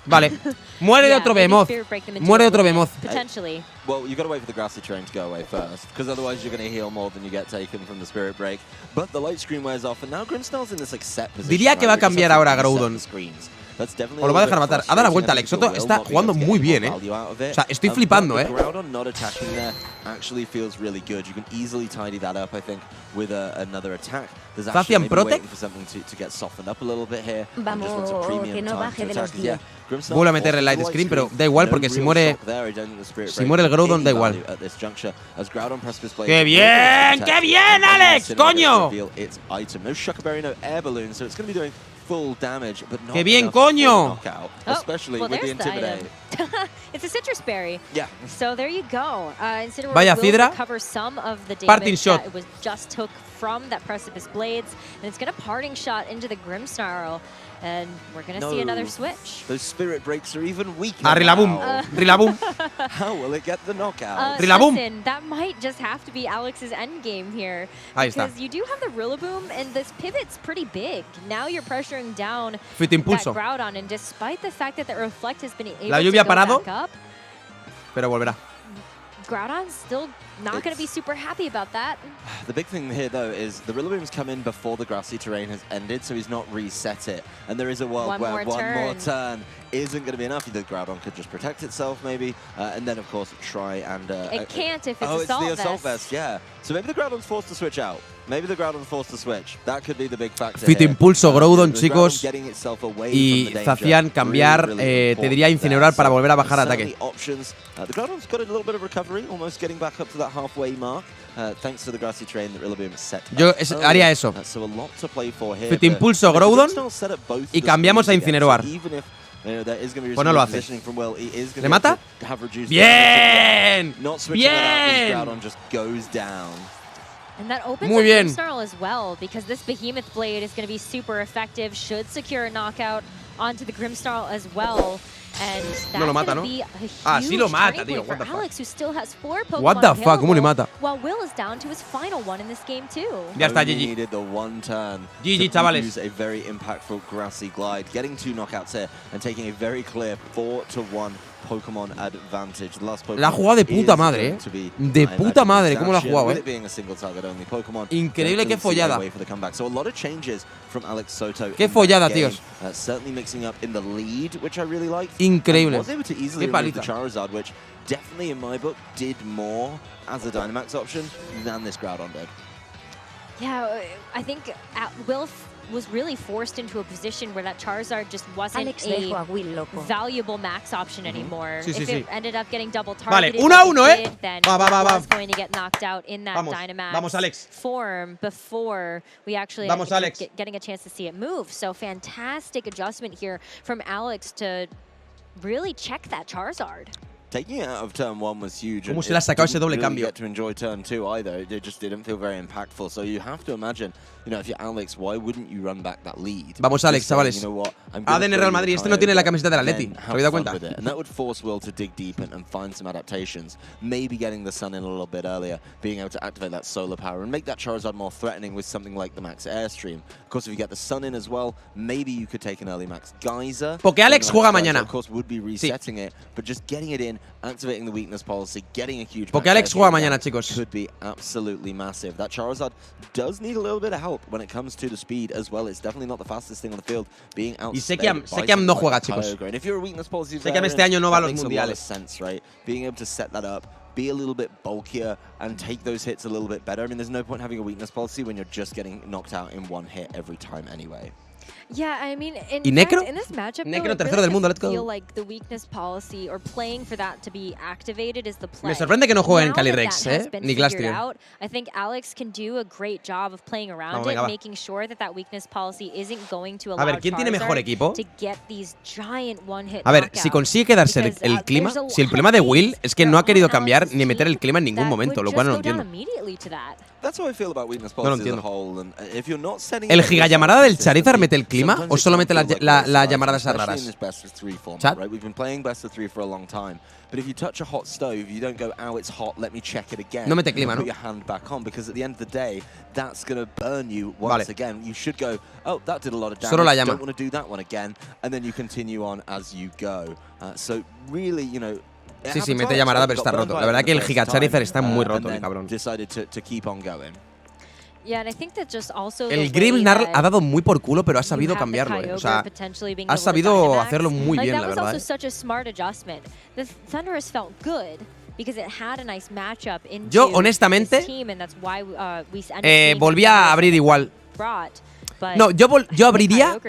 Vale. Muere de Yeah, otro maybe Behemoth. Spirit Break them into Muere de a otro win, Behemoth. Potentially. Well, you've got to wait for the grassy terrain to go away first, because otherwise you're going to heal more than you get taken from the Spirit Break. But the light screen wears off, and now Grimmsnarl's in this like set position. Diría que va a cambiar ahora a Groudon. O lo va a dejar matar. Ha dado la vuelta. Alex Soto está jugando muy bien, O sea, estoy flipando, Groudon not attacking there actually feels really good. You can easily tidy that up, I think, with another attack. There's actually maybe waiting for something to get softened up a little bit here. Vamos, que no baje de los 10. Vuelve a meter el light screen, pero da igual porque si muere el Groudon da igual. ¡Qué bien! ¡Qué bien, Alex! ¡Coño! ¡Qué bien, coño! Well, there's the item. It's a citrus berry. Yeah. So there you go. Incineroar Vaya will Fidra. recover some of the Parting damage shot. that it was just took from that Precipice Blades, and it's going to parting shot into the Grimmsnarl, and we're going to see another switch. Those Spirit Breaks are even weaker. Rillaboom. now. Rillaboom. How will it get the knockout? Rillaboom. Listen, that might just have to be Alex's endgame here. Ahí está. Because you do have the Rillaboom, and this pivot's pretty big. Now you're pressuring down Fit that impulso. Groudon, and despite the fact that the Reflect has been able La to lluvia go parado. back up, Pero volverá. Groudon's still not going to be super happy about that. The big thing here, though, is the Rillaboom's come in before the grassy terrain has ended, so he's not reset it. And there is a world where one more turn isn't going to be enough. The Groudon could just protect itself, maybe, and then, of course, try and... it can't if it's it's Assault the Vest. Assault Vest, yeah. So maybe the Groudon's forced to switch out. Maybe the Groudon's forced to switch. That could be the big factor Fit here. impulso, Groudon, The chicos. getting itself away Y from the danger. Zacian cambiar, Really te important diría Incineroar there. para volver a So bajar ataque. certainly options. The Groudon's got a little bit of recovery, almost getting back up to that halfway mark. Thanks to the grassy terrain that Rillaboom set. Yo haría eso. So a lot to play for here. Fit impulso, Groudon, y cambiamos a Incineroar. Pues no lo hace. ¿Le mata? ¡Bien! ¡Bien! Groudon just goes down. And that opens Muy up bien. Grimmsnarl as well, because this Behemoth Blade is going to be super effective, should secure a knockout onto the Grimmsnarl as well. And that's No lo mata, gonna ¿no? be a Ah, sí lo huge mata, turning tío. point What the for fuck? Alex, who still has 4 Pokemon What the fuck? ¿Cómo le available, mata? while Will is down to his final one in this game too. Ya está, Only GG. needed the one turn GG, to chavales. use a very impactful grassy glide, getting 2 knockouts here and taking a very clear 4-1 Pokemon advantage. The last Pokemon La ha jugado de puta is madre, going to be, De I puta imagine, madre, cómo la ha Zacian, jugado, with it being a single target only Pokemon. Increíble, qué Definitely see a follada. way for the comeback. So a lot of changes from Alex Soto. Qué in that follada, game. tíos. Certainly mixing up in the lead, which I really like. Increíble. Was able to easily Qué remove the paliza. Charizard, which definitely in my book did more as a Dynamax option than this Groudon did. Yeah, I think Will was really forced into a position where that Charizard just wasn't Alex dejó a a Will loco. valuable max option anymore. Sí, sí, If sí. it ended up getting double Vale, targeted, 1-1, like it did, then Va, va, Will va, va. was going to get knocked out in that Vamos, Dynamax vamos, Alex. form before we actually Vamos, ended up Alex. getting a chance to see it move. So fantastic adjustment here from Alex to really check that Charizard. Taking it out of turn 1 was huge. ¿Cómo and se le ha it sacado ese didn't doble really cambio? get to enjoy turn 2 either. It just didn't feel very impactful. So you have to imagine, you know, if you're Alex, why wouldn't you run back that lead? Vamos, Just Alex, saying, chavales. you know what, I'm gonna ADN throw Real you Madrid. the Este no tiene la Kyogre, camiseta del then Atleti. have ¿Se habéis dado fun cuenta? with it. And that would force Will to dig deep and find some adaptations. Maybe getting the sun in a little bit earlier, being able to activate that solar power and make that Charizard more threatening with something like the Max Airstream. Of course, if you get the sun in as well, maybe you could take an early Max Geyser. Porque Alex The juega Max Geyser, mañana. Of course, would be resetting it, but just getting it in, activating the weakness policy, getting a huge. Porque Alex juega mañana, chicos. Could be absolutely massive. That Charizard does need a little bit of help when it comes to the speed as well. It's definitely not the fastest thing on the field. Being Y Sekiam outsped no by juega, the chicos. Kyogre. And if you're a weakness policy Sekiam este variant, año no va a that los makes a lot of mundiales. sense, right? Being able to set that up, be a little bit bulkier, and take those hits a little bit better. I mean, there's no point having a weakness policy when you're just getting knocked out in one hit every time anyway. Yeah, I mean, ¿Y Necro? in this matchup, Necro, tercero del mundo, let's go. Feel like the weakness policy or playing for that to be activated is the play. Me sorprende que no juegue en Now Calyrex, that has been ni figured Glastrier. out, I think Alex can do a great job of playing around Vamos, it, venga, va. making sure that that weakness policy isn't going to allow A ver, ¿quién tiene mejor Charizard equipo? to get these giant one-hit A ver, si knockouts. consigue quedarse Because, el clima, there's a si el lot problema of de things Will es que that no ha on querido cambiar Alex's ni meter el team clima en ningún that momento, would lo cual no lo just go down entiendo. immediately to that. That's how I feel about weakness No lo policies as a entiendo. whole. And if you're not setting ¿El it up gigallamarada del consistently, Charizard mete el clima sometimes o it solo can mete feel like las waste of llamaradas time, raras? especially in this best of 3 format, Chat. right? We've been playing best of 3 for a long time. But if you touch a hot stove, you don't go, "Ow, it's hot, let me check it again." No mete clima, You ¿no? put your hand back on, because at the end of the day, that's going to burn you once again. You should go, "Oh, that did a lot of damage. Solo la llama. Don't want to do that one again." And then you continue on as you go. So really, you know, Sí, sí, mete llamarada, pero está roto. La verdad que el Giga Charizard está muy roto, el cabrón. Decided to keep on going. Yeah, and I think that just also El Grimmsnarl ha dado muy por culo, pero ha sabido cambiarlo, O sea, ha sabido hacerlo muy bien, la verdad. Yo, honestamente, volví a abrir igual. No, yo abriría.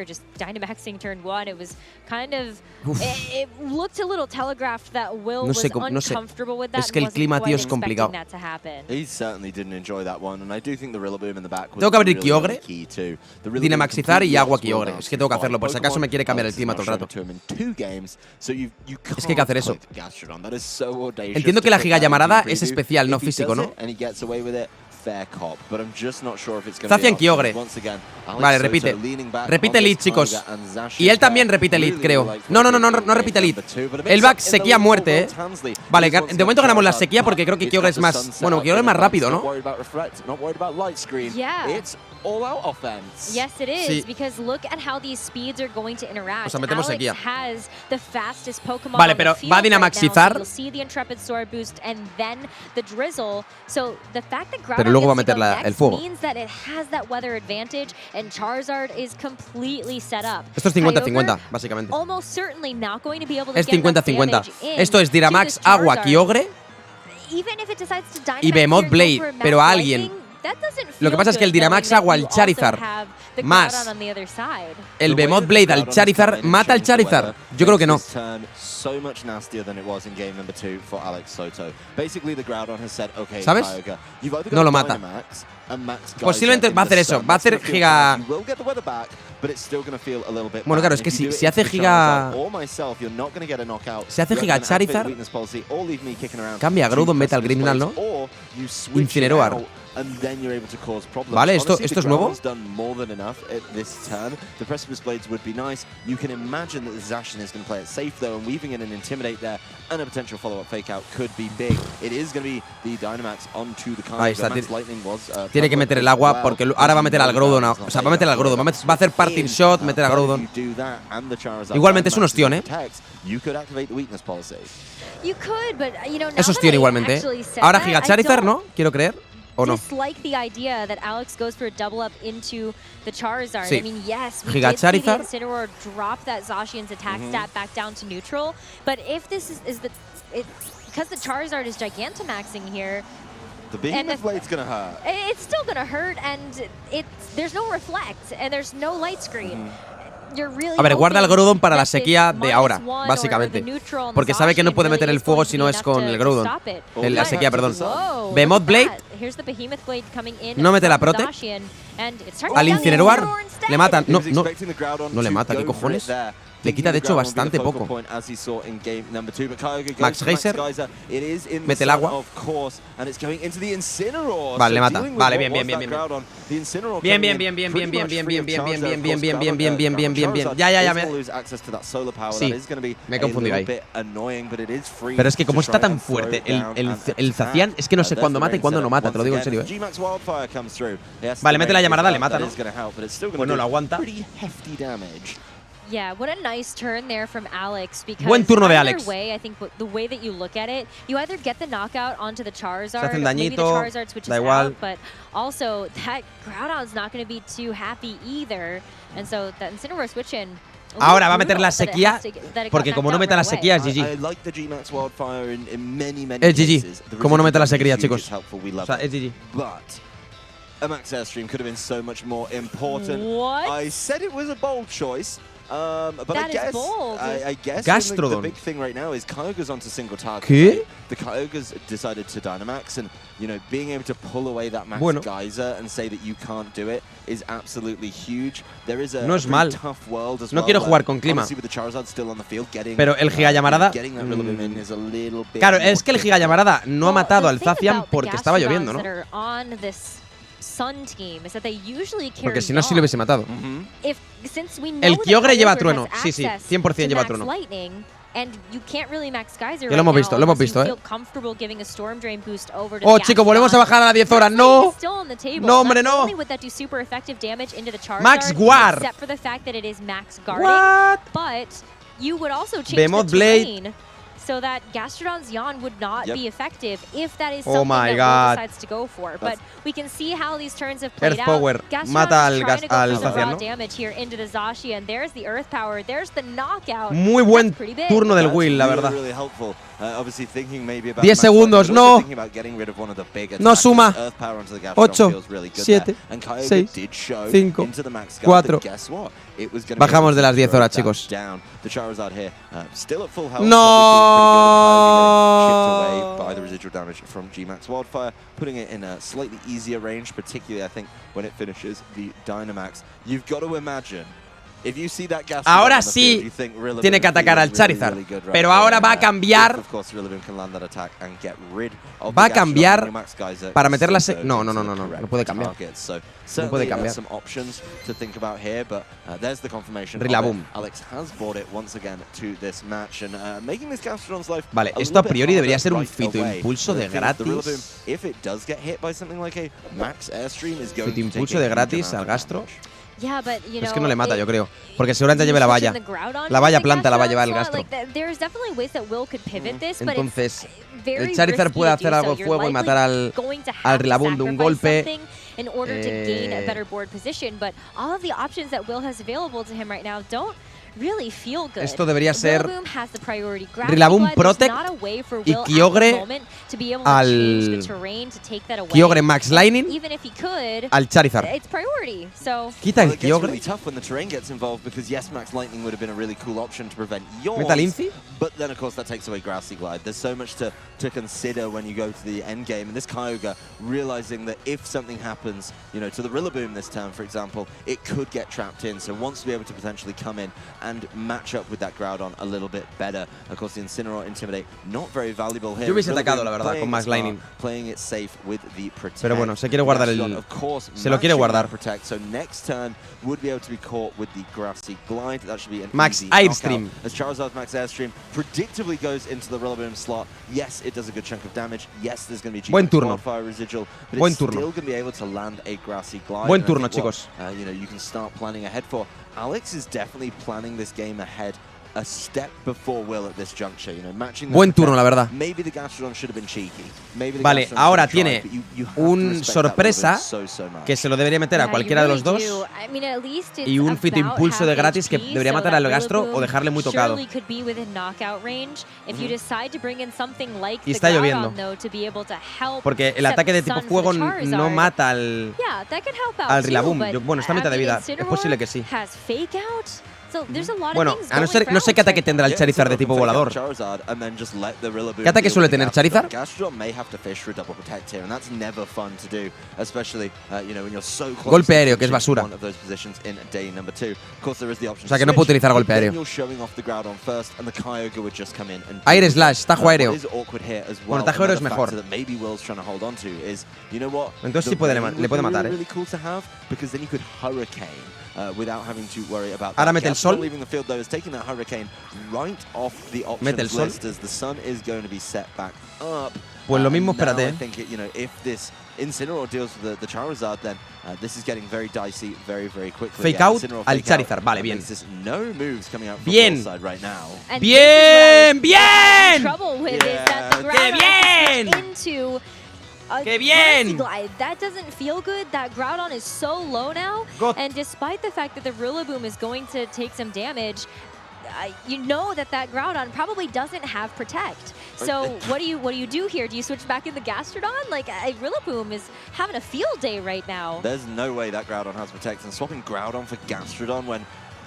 No sé cómo, no sé. Es que el clima, tío, es complicado. Tengo que abrir Kyogre, Dynamaxizar y agua Kyogre. Es que tengo que hacerlo, por si acaso me quiere cambiar el clima todo el rato. Es que hay que hacer eso. Entiendo que la gigallamarada es especial, no físico, ¿no? Zacian Kyogre. Vale, repite. Repite lead, chicos. Y él también repite lead, creo. No repite lead. El back sequía a muerte, Vale, de momento ganamos la sequía porque creo que Kyogre es más... Bueno, Kyogre es más rápido, ¿no? Yes, it is, Sí. because look at how these speeds are going to interact. O sea, metemos Alex sequía. has the fastest Pokemon Vale, on pero the field va a right now, Dynamaxizar. so you'll see the Intrepid Sword boost and then the Drizzle. So the fact that Pero luego va a gets to meter go el next fuego. means that it has that weather advantage and Charizard is completely set up. Esto es 50-50, Kyogre, básicamente. almost certainly not going to be able to Es get enough 50-50. damage in Esto es to Dynamax, this agua, Charizard. Kyogre. Even if it decides to Dynamax Y Behemoth here, go Blade, for a pero Max a alguien. Lightning, that doesn't Lo que feel pasa es que el good, Dynamax knowing agua that al you also Charizard have the más Groudon on the other side. el Behemoth Blade al Charizard mata al Charizard. Yo creo que no. ¿Sabes? No lo mata. Posiblemente va a hacer eso. Va a hacer giga... Bueno, claro, es que si hace giga... Si hace giga Charizard, cambia a Groudon, mete al Grimmsnarl, ¿no? Incineroar. Vale, ¿esto es nuevo? Ahí está. Tiene que meter el agua porque ahora va a meter al Groudon. O sea, va a meter al Groudon. Va a hacer parting shot, meter a Groudon. Igualmente es un ostión, Es ostión igualmente, Ahora Giga Charizard, ¿no? Quiero creer. ¿O no? Dislike the idea that Alex goes for a double up into the Charizard. Sí. I mean, yes, we Giga did see the Charizard. Incineroar drop that Zacian's attack stat back down to neutral, but if this is because the Charizard is Gigantamaxing here, the Behemoth Blade's gonna hurt. It's still gonna hurt, and there's no reflect, and there's no light screen. A ver, guarda el Groudon para la sequía de ahora, básicamente. Porque sabe que no puede meter el fuego si no es con el Groudon. La sequía, perdón. Behemoth Blade. No mete la prote. Al Incineroar le matan. No le mata, ¿qué cojones? Le quita, de hecho, bastante poco. Max Geyser. Mete el agua. Vale, le mata. Vale, bien. Bien. Ya. Sí, me he confundido ahí. Pero es que como está tan fuerte el Zacian, es que no sé cuándo mata y cuándo no mata, te lo digo en serio, Vale, mete la llamarada, le mata, ¿no? Pues no lo aguanta. Yeah, what a nice turn there from Alex. Because buen turno de Alex. Way, I think the way that you look at it, you either get the knockout onto the Charizard, Se hacen maybe the dañito, Charizard switches da igual. out, but also that Groudon's not going to be too happy either, and so that Incineroar switch in. Ahora va a meter la sequía, porque como no meta la sequía es GG. Es GG, como no mete la sequía, chicos. O sea, es GG. a Max Airstream could have been so much more important. What? I said it was a bold choice. But That I guess, is bold. I guess Gastrodon. the big thing right now is Kyogre's onto single target. ¿Qué? Right? The Kyogre's decided to Dynamax, and being able to pull away that Max Geyser and say that you can't do it is absolutely huge. There is a no es mal. tough world as no well, quiero jugar con clima. with the Charizard still on the field, pero el Giga Llamarada. Claro, es que el Giga Llamarada no ha matado al Zacian porque estaba lloviendo, ¿no? Sun team is that they usually carry Porque si no, sí lo hubiese matado. Since we know El Kyogre lleva Kyogre trueno. Sí, sí, 100% lleva trueno. And you can't really max Geyser Ya lo hemos visto, Oh, chicos, volvemos a bajar a las 10 horas. ¡No! ¡No, hombre, no! Max Guard. What? You would also change Behemoth the Blade. terrain so that Gastrodon's Yawn would not be effective if that is Oh something my that God. Will decides to go for. But we can see how these turns have played Earth Power. out. Gastrodon Mata is al trying to go for some Zacian, raw ¿no? damage here into the Zacian. There's the Earth Power. There's the knockout. Muy buen That's pretty big. turno del Will, la verdad. 10 segundos, no. No suma. 8, 7, 6, 5, 4. Bajamos de las 10 horas, chicos. No. By the residual damage from G-Max Wildfire, putting it in a slightly easier range, particularly I think when it finishes the Dynamax. You've got to imagine. Ahora sí tiene que atacar al Charizard, pero ahora va a cambiar. Va a cambiar para meterla. No puede cambiar. No puede cambiar. Rillaboom. Vale, esto a priori debería ser un fito impulso de gratis. Fito impulso de gratis al Gastro. Es que no le mata, yo creo. Porque seguramente lleve la valla. La valla planta la va a llevar el Gastro. Entonces, el Charizard puede hacer algo de fuego y matar al Rillaboom de un golpe. Esto debería ser Rillaboom Protect y Kyogre al Kyogre Max Lightning al Charizard. Quita el Kyogre. Meta Lindsay. But then, of course, that takes away Grassy Glide. There's so much to consider when you go to the end game. And this Kyogre, realizing that if something happens, to the Rillaboom this turn, for example, it could get trapped in. So wants to be able to potentially come in and match up with that Groudon a little bit better. Of course, the Incineroar, Intimidate, not very valuable here. Yo hubiese atacado, la verdad, con Max Lightning. Playing it safe with the Protect. Pero bueno, se quiere guardar el... Se lo quiere guardar. Protect, so next turn would be able to be caught with the Grassy Glide. That should be an Max easy Airstream. As Charizard's Max Airstream predictably goes into the Rillaboom slot. Yes, it does a good chunk of damage. Yes, there's going to be Buen turno. Wildfire residual, but Buen it's turno. still going to be able to land a Grassy Glide. Buen turno, chicos. You can start planning ahead for. Alex is definitely planning this game ahead a step before Will at this juncture, matching. Buen turno, la verdad. Maybe the Gastrodon should have been cheeky. Maybe the Vale, Gastrodon ahora should have tiene tried, but you have to un respect sorpresa that so much. que se lo debería meter a cualquiera de los dos. Y un fito impulso de gratis que debería matar al Gastro o dejarle muy tocado. Y está lloviendo. Porque el ataque de tipo fuego no mata al Rillaboom. Bueno, está a mitad de vida. Es posible que sí. Bueno, a no ser, no sé qué ataque tendrá el Charizard de tipo volador. ¿Qué ataque suele tener Charizard? Golpe aéreo, que es basura. O sea, que no puedo utilizar golpe aéreo. Aire Slash, tajo aéreo. Bueno, tajo aéreo es mejor. Entonces sí le puede matar, Ahora mete el sol. Mete el sol. Pues lo mismo, espérate. Fake out al Charizard. Vale, bien. Bien. Bien, bien. ¡Qué bien! ¡Qué bien! That doesn't feel good. That Groudon is so low now. And despite the fact that the Rillaboom is going to take some damage, you know that Groudon probably doesn't have Protect. So what do you do here? Do you switch back in the Gastrodon? Like, Rillaboom is having a field day right now. There's no way that Groudon has Protect, and swapping Groudon for Gastrodon when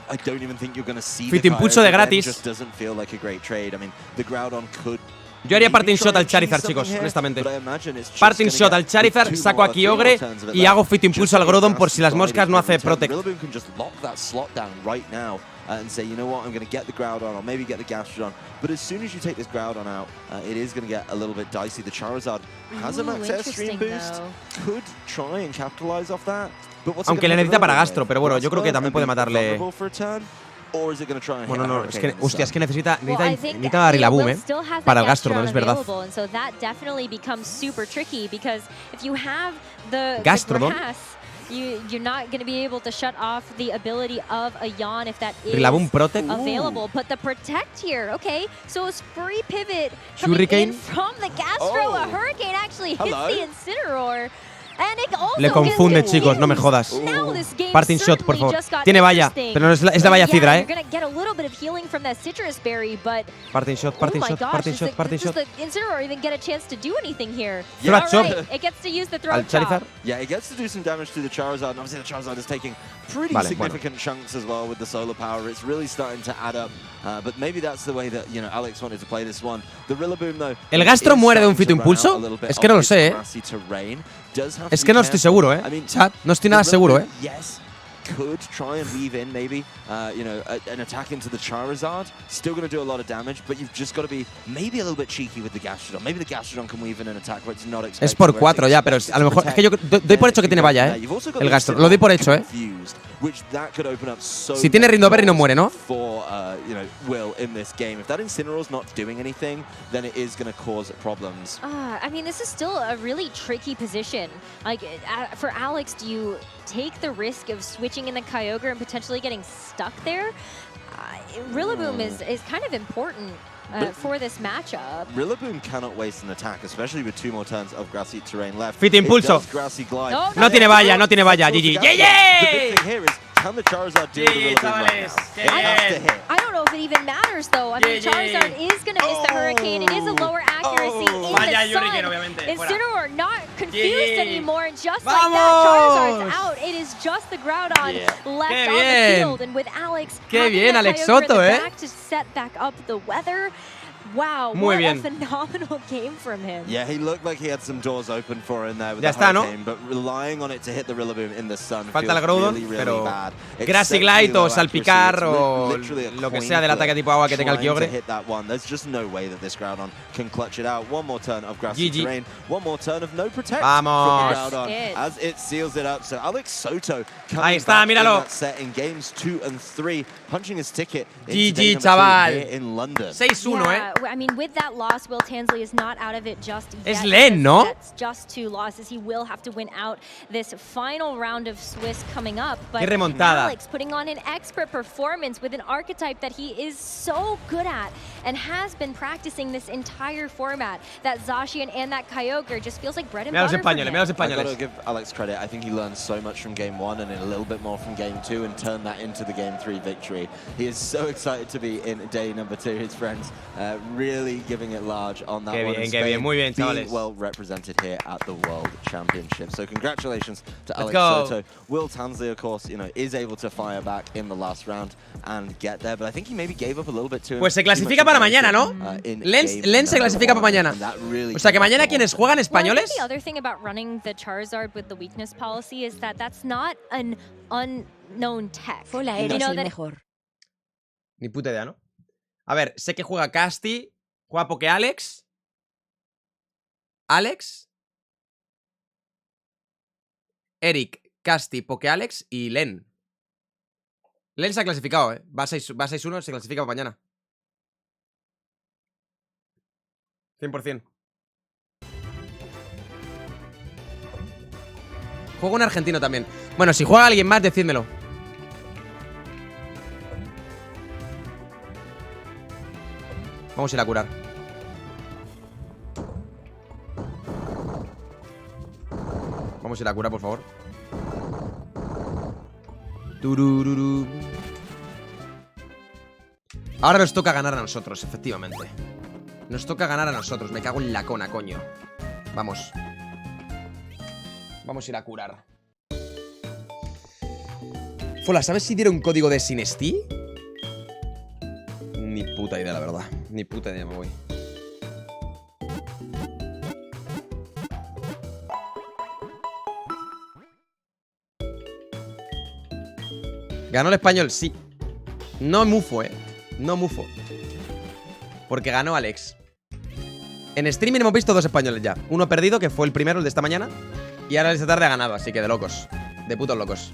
I don't even think you're going to see Fit impulso de gratis. just doesn't feel like a great trade. I mean, the Groudon could. Yo haría Parting Shot al Charizard, chicos, honestamente. Parting Shot al Charizard, saco a Kyogre y hago Fit Impulso al Groudon por si las moscas no hace Protect. Rillaboom can just lock that slot down right now and say, you know what, I'm going to get the Groudon or maybe get the Gastrodon. But as soon as you take this Groudon out, it is going to get a little bit dicey. The Charizard has a max Airstream boost. Could try and capitalize off that. Aunque le necesita para Gastro, pero bueno, yo creo que también puede matarle. Bueno, no, es que, hostia, es que necesita a Rillaboom, para el Gastrodon, es verdad. Gastrodon. You're not going to be able to shut off the ability of a yawn if that is Rillaboom Protect available. But the Protect here, okay, so a spree pivot coming in from the Gastro. A Hurricane actually hits the Incineroar. Le confunde, chicos, no me jodas. Parting Shot, por favor. Tiene valla, pero no es la valla Cidra, Parting Shot, Parting Shot, Parting Shot, Parting Shot. Throat Chop al Charizard. Yeah, it gets to do some damage to the Charizard, and obviously the Charizard is taking pretty significant chunks as well with the solar power. It's really starting to add up, but maybe that's the way that, you know, Alex wanted to play this one. The Rillaboom, though. ¿El Gastro muere de un Fit Impulso? Es que no lo sé, Es que no estoy seguro, Chat, no estoy nada seguro, Yes, could try and weave in maybe, you know, an attack into the Charizard. Still going to do a lot of damage, but you've just got to be maybe a little bit cheeky with the Gastrodon. Maybe the Gastrodon can weave in an attack where it's not expected. Es por 4 ya, pero a lo mejor es que yo doy por hecho que tiene valla, el Gastro. Lo doy por hecho, Si tiene Rindoberry no muere, ¿no? You know, Will in this game. If that Incineroar's not doing anything, then it is going to cause problems. I mean, this is still a really tricky position. Like, for Alex, do you take the risk of switching in the Kyogre and potentially getting stuck there? Rillaboom is kind of important for this matchup. Rillaboom cannot waste an attack, especially with 2 more turns of grassy terrain left. Fit Impulso. No tiene valla, no tiene valla. GG. The big thing here is, can the Charizard deal with the Rillaboom right now? I don't know if it even matters, though. I mean, Charizard is going to miss the Hurricane. It is a lower accuracy in the sun. Incineroar not confused anymore, and just like that, Charizard's out. It is just the Groudon left on the field, and with Alex having that Kyogre in the back to set back up the weather. Wow, what a phenomenal game from him. Yeah, he looked like he had some doors open for him there with the Hurricane, but relying on it to hit the Rillaboom in the sun Falta el feels Groudon, really, really pero bad. Grassy Glide o salpicar o lo que sea del ataque tipo agua que tenga el Kyogre. There's just no way that this Groudon can clutch it out. One more turn of Grassy Terrain, one more turn of no Protect from Groudon as it seals it up. So Alex Soto coming back in that set in games 2 and 3, punching his ticket into day number 2 here in London. 6-1, I mean, with that loss, Will Tansley is not out of it just yet. Es Len, ¿no? That's just 2 losses. He will have to win out this final round of Swiss coming up. But Qué remontada. Alex putting on an expert performance with an archetype that he is so good at and has been practicing this entire format. That Zacian and that Kyogre just feels like bread and butter for him. I've got to give Alex credit. I think he learned so much from game 1 and a little bit more from game 2 and turned that into the game 3 victory. He is so excited to be in day number 2. His friends really giving it large on that one. Qué bien, muy bien, chavales. Being well represented here at the World Championship. So congratulations to Alex Soto. Will Tansley, of course, you know, is able to fire back in the last round and get there, but I think he maybe gave up a little bit too. Pues se clasifica para mañana, ¿no? Len se clasifica para mañana. O sea que mañana quienes juegan españoles. The other thing about running the Charizard with the weakness policy is that that's not an unknown tech. Hola, eres el mejor. Ni puta idea, ¿no? A ver, sé que juega Casti, juega Poke Alex, Eric, Casti, Poke Alex y Len. Len se ha clasificado, va 6-1, se clasifica para mañana. 100%. Juega un argentino también. Bueno, si juega alguien más, decídmelo. Vamos a ir a curar. Vamos a ir a curar, por favor. Turururu. Ahora nos toca ganar a nosotros, efectivamente. Nos toca ganar a nosotros. Me cago en la cona, coño. Vamos. Vamos a ir a curar. Fola, ¿sabes si dieron código de Sinesti? Ni puta idea, la verdad. Ni puta idea, me voy. Ganó el español, sí. No mufo, no mufo. Porque ganó Alex. En streaming hemos visto 2 españoles ya. Uno perdido, que fue el primero, el de esta mañana. Y ahora esta tarde ha ganado, así que de locos. De putos locos.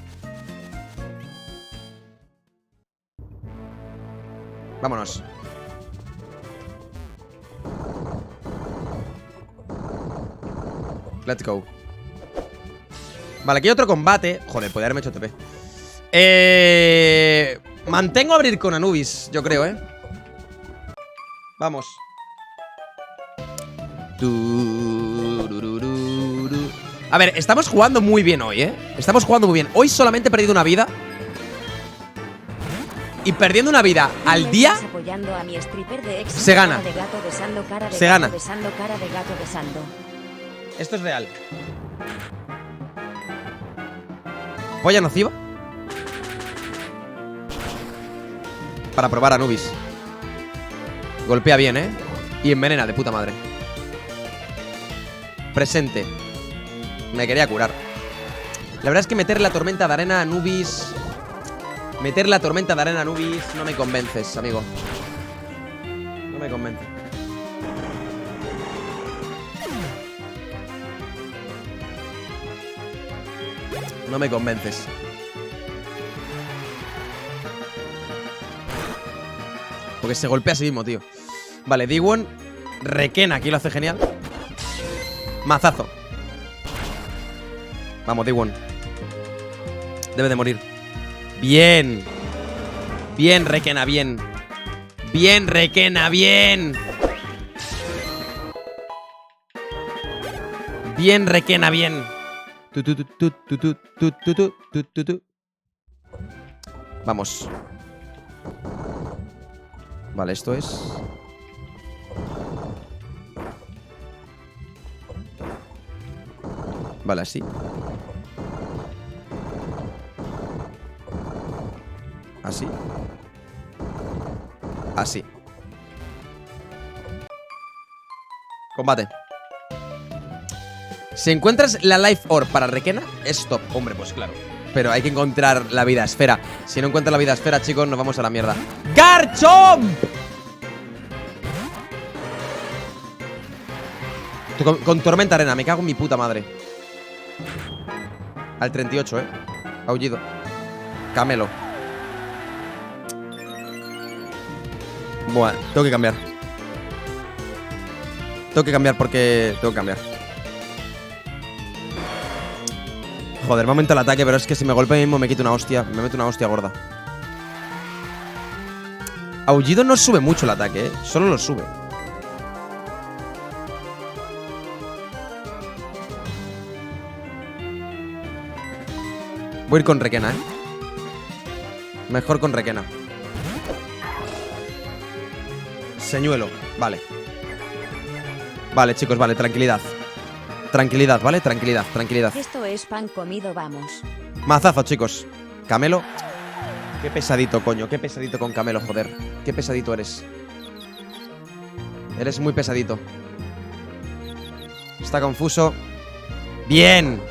Vámonos. Let's go. Vale, aquí hay otro combate. Joder, podría haberme hecho TP. Mantengo a abrir con Anubis, yo creo, Vamos. A ver, estamos jugando muy bien hoy, Estamos jugando muy bien. Hoy solamente he perdido una vida. Y perdiendo una vida al día se gana. Se gana. Esto es real. Polla nociva. Para probar a Anubis. Golpea bien, Y envenena de puta madre. Presente. Me quería curar. La verdad es que meter la tormenta de arena a Anubis... Meter la tormenta de arena a Anubis no me convences, amigo. No me convence. No me convences. Porque se golpea a sí mismo, tío. Vale, D1 requena, aquí lo hace genial. Mazazo. Vamos, D1. Debe de morir. Bien. Bien, requena, bien. Bien, requena, bien. Bien, requena, bien. Vamos. Vale, esto es... Vale, así. Así. Así. Combate. Si encuentras la Life Orb para Requena, es top. Hombre, pues claro. Pero hay que encontrar la vida esfera. Si no encuentras la vida esfera, chicos, nos vamos a la mierda. ¡Garchomp! Con tormenta arena, me cago en mi puta madre. Al 38, Aullido. Camelo. Bueno, tengo que cambiar. Tengo que cambiar porque... Tengo que cambiar. Joder, me aumenta el ataque, pero es que si me golpea mismo me quito una hostia. Me meto una hostia gorda. Aullido no sube mucho el ataque, solo lo sube. Voy a ir con Requena, Mejor con Requena. Señuelo, vale. Vale, chicos, vale, tranquilidad. Tranquilidad, ¿vale? Tranquilidad, tranquilidad. Esto es pan comido, vamos. Mazazo, chicos. Camelo. Qué pesadito, coño. Qué pesadito con Camelo, joder. Qué pesadito eres. Eres muy pesadito. Está confuso. Bien.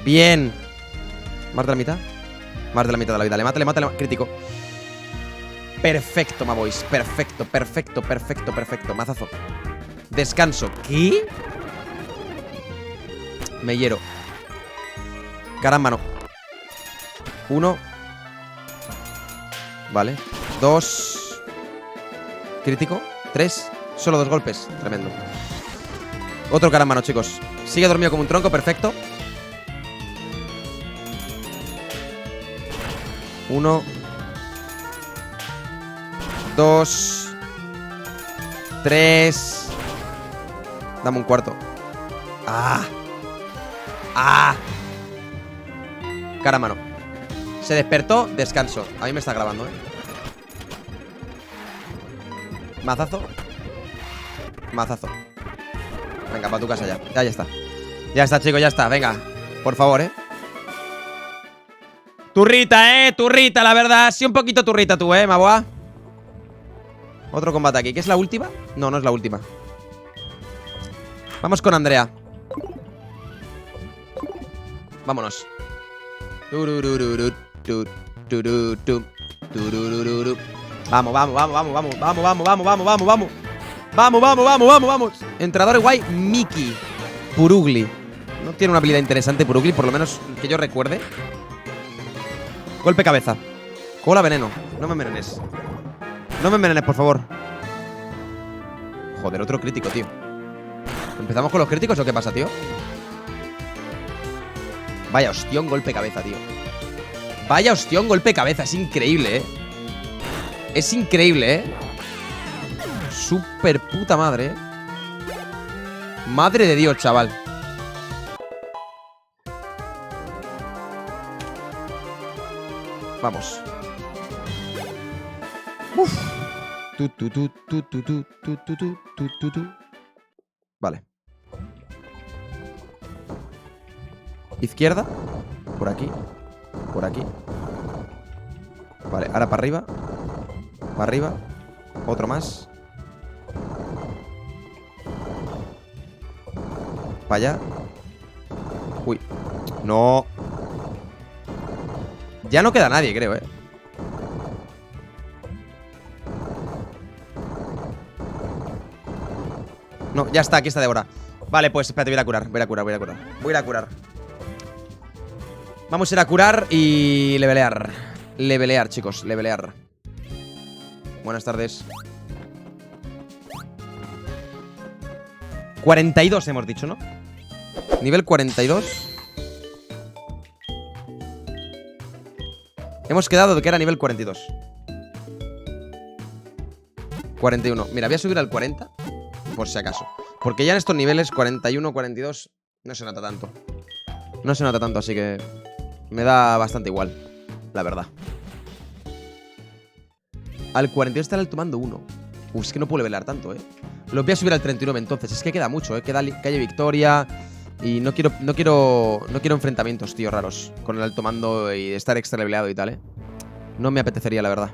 Bien. ¿Más de la mitad? Más de la mitad de la vida. Le mata, le mata, le mata. Crítico. Perfecto, my boys. Perfecto, perfecto, perfecto, perfecto. Mazazo. Descanso. ¿Qué? Me hiero. Cara en mano. 1. Vale. 2. Crítico. 3. Solo 2 golpes. Tremendo. Otro cara en mano, chicos. Sigue dormido como un tronco. Perfecto. 1. 2. 3. Dame un cuarto. ¡Ah! ¡Ah! Cara a mano. Se despertó, descanso. A mí me está grabando, Mazazo. Mazazo. Venga, para tu casa ya. Ya está. Ya está, chicos, ya está. Venga. Por favor, Turrita, turrita, la verdad. Sí, un poquito turrita tú, Maboa. Otro combate aquí. ¿Qué es la última? No, no es la última. Vamos con Andrea. Vámonos. Vamos, vamos, vamos, vamos, vamos, vamos, vamos, vamos, vamos, vamos, vamos. Vamos, vamos, vamos, vamos, vamos. Entrenador guay, Miki Purugli. No tiene una habilidad interesante Purugli, por lo menos que yo recuerde. Golpe cabeza. Cola veneno. No me envenenes. No me envenenes, por favor. Joder, otro crítico, tío. ¿Empezamos con los críticos o qué pasa, tío? Vaya hostión, golpe cabeza, tío. Vaya hostión, golpe cabeza. Es increíble, Es increíble, Súper puta madre, Madre de Dios, chaval. Vamos. Uf. Vale. Izquierda. Por aquí. Por aquí. Vale, ahora para arriba. Para arriba. Otro más. Para allá. Uy. No. Ya no queda nadie, creo, No, ya está, aquí está Débora. Vale, pues espérate, voy a curar. Voy a curar, voy a curar. Voy a curar. Vamos a ir a curar y levelear. Levelear, chicos, levelear. Buenas tardes. 42 hemos dicho, ¿no? Nivel 42. Hemos quedado de que era nivel 42. 41. Mira, voy a subir al 40 por si acaso. Porque ya en estos niveles 41, 42 no se nota tanto. No se nota tanto, así que me da bastante igual, la verdad. Al 42 está el alto mando 1. Es que no puedo levelar tanto, Lo voy a subir al 39 entonces. Es que queda mucho, Queda calle Victoria. Y no quiero enfrentamientos, tío, raros. Con el alto mando y estar extra leveleado y tal, No me apetecería, la verdad.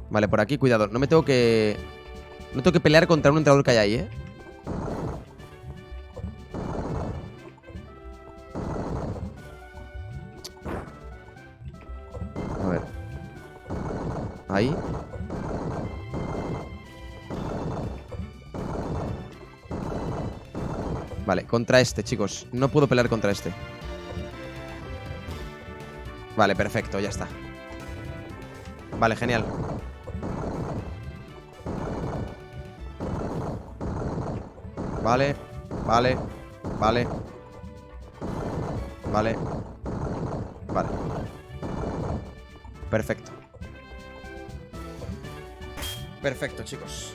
Vale, por aquí, cuidado. No tengo que pelear contra un entrenador que hay ahí, A ver. Ahí. Vale, contra este, chicos. No puedo pelear contra este. Vale, perfecto, ya está. Vale, genial. Vale, vale, vale. Vale. Vale. Perfecto. Perfecto, chicos.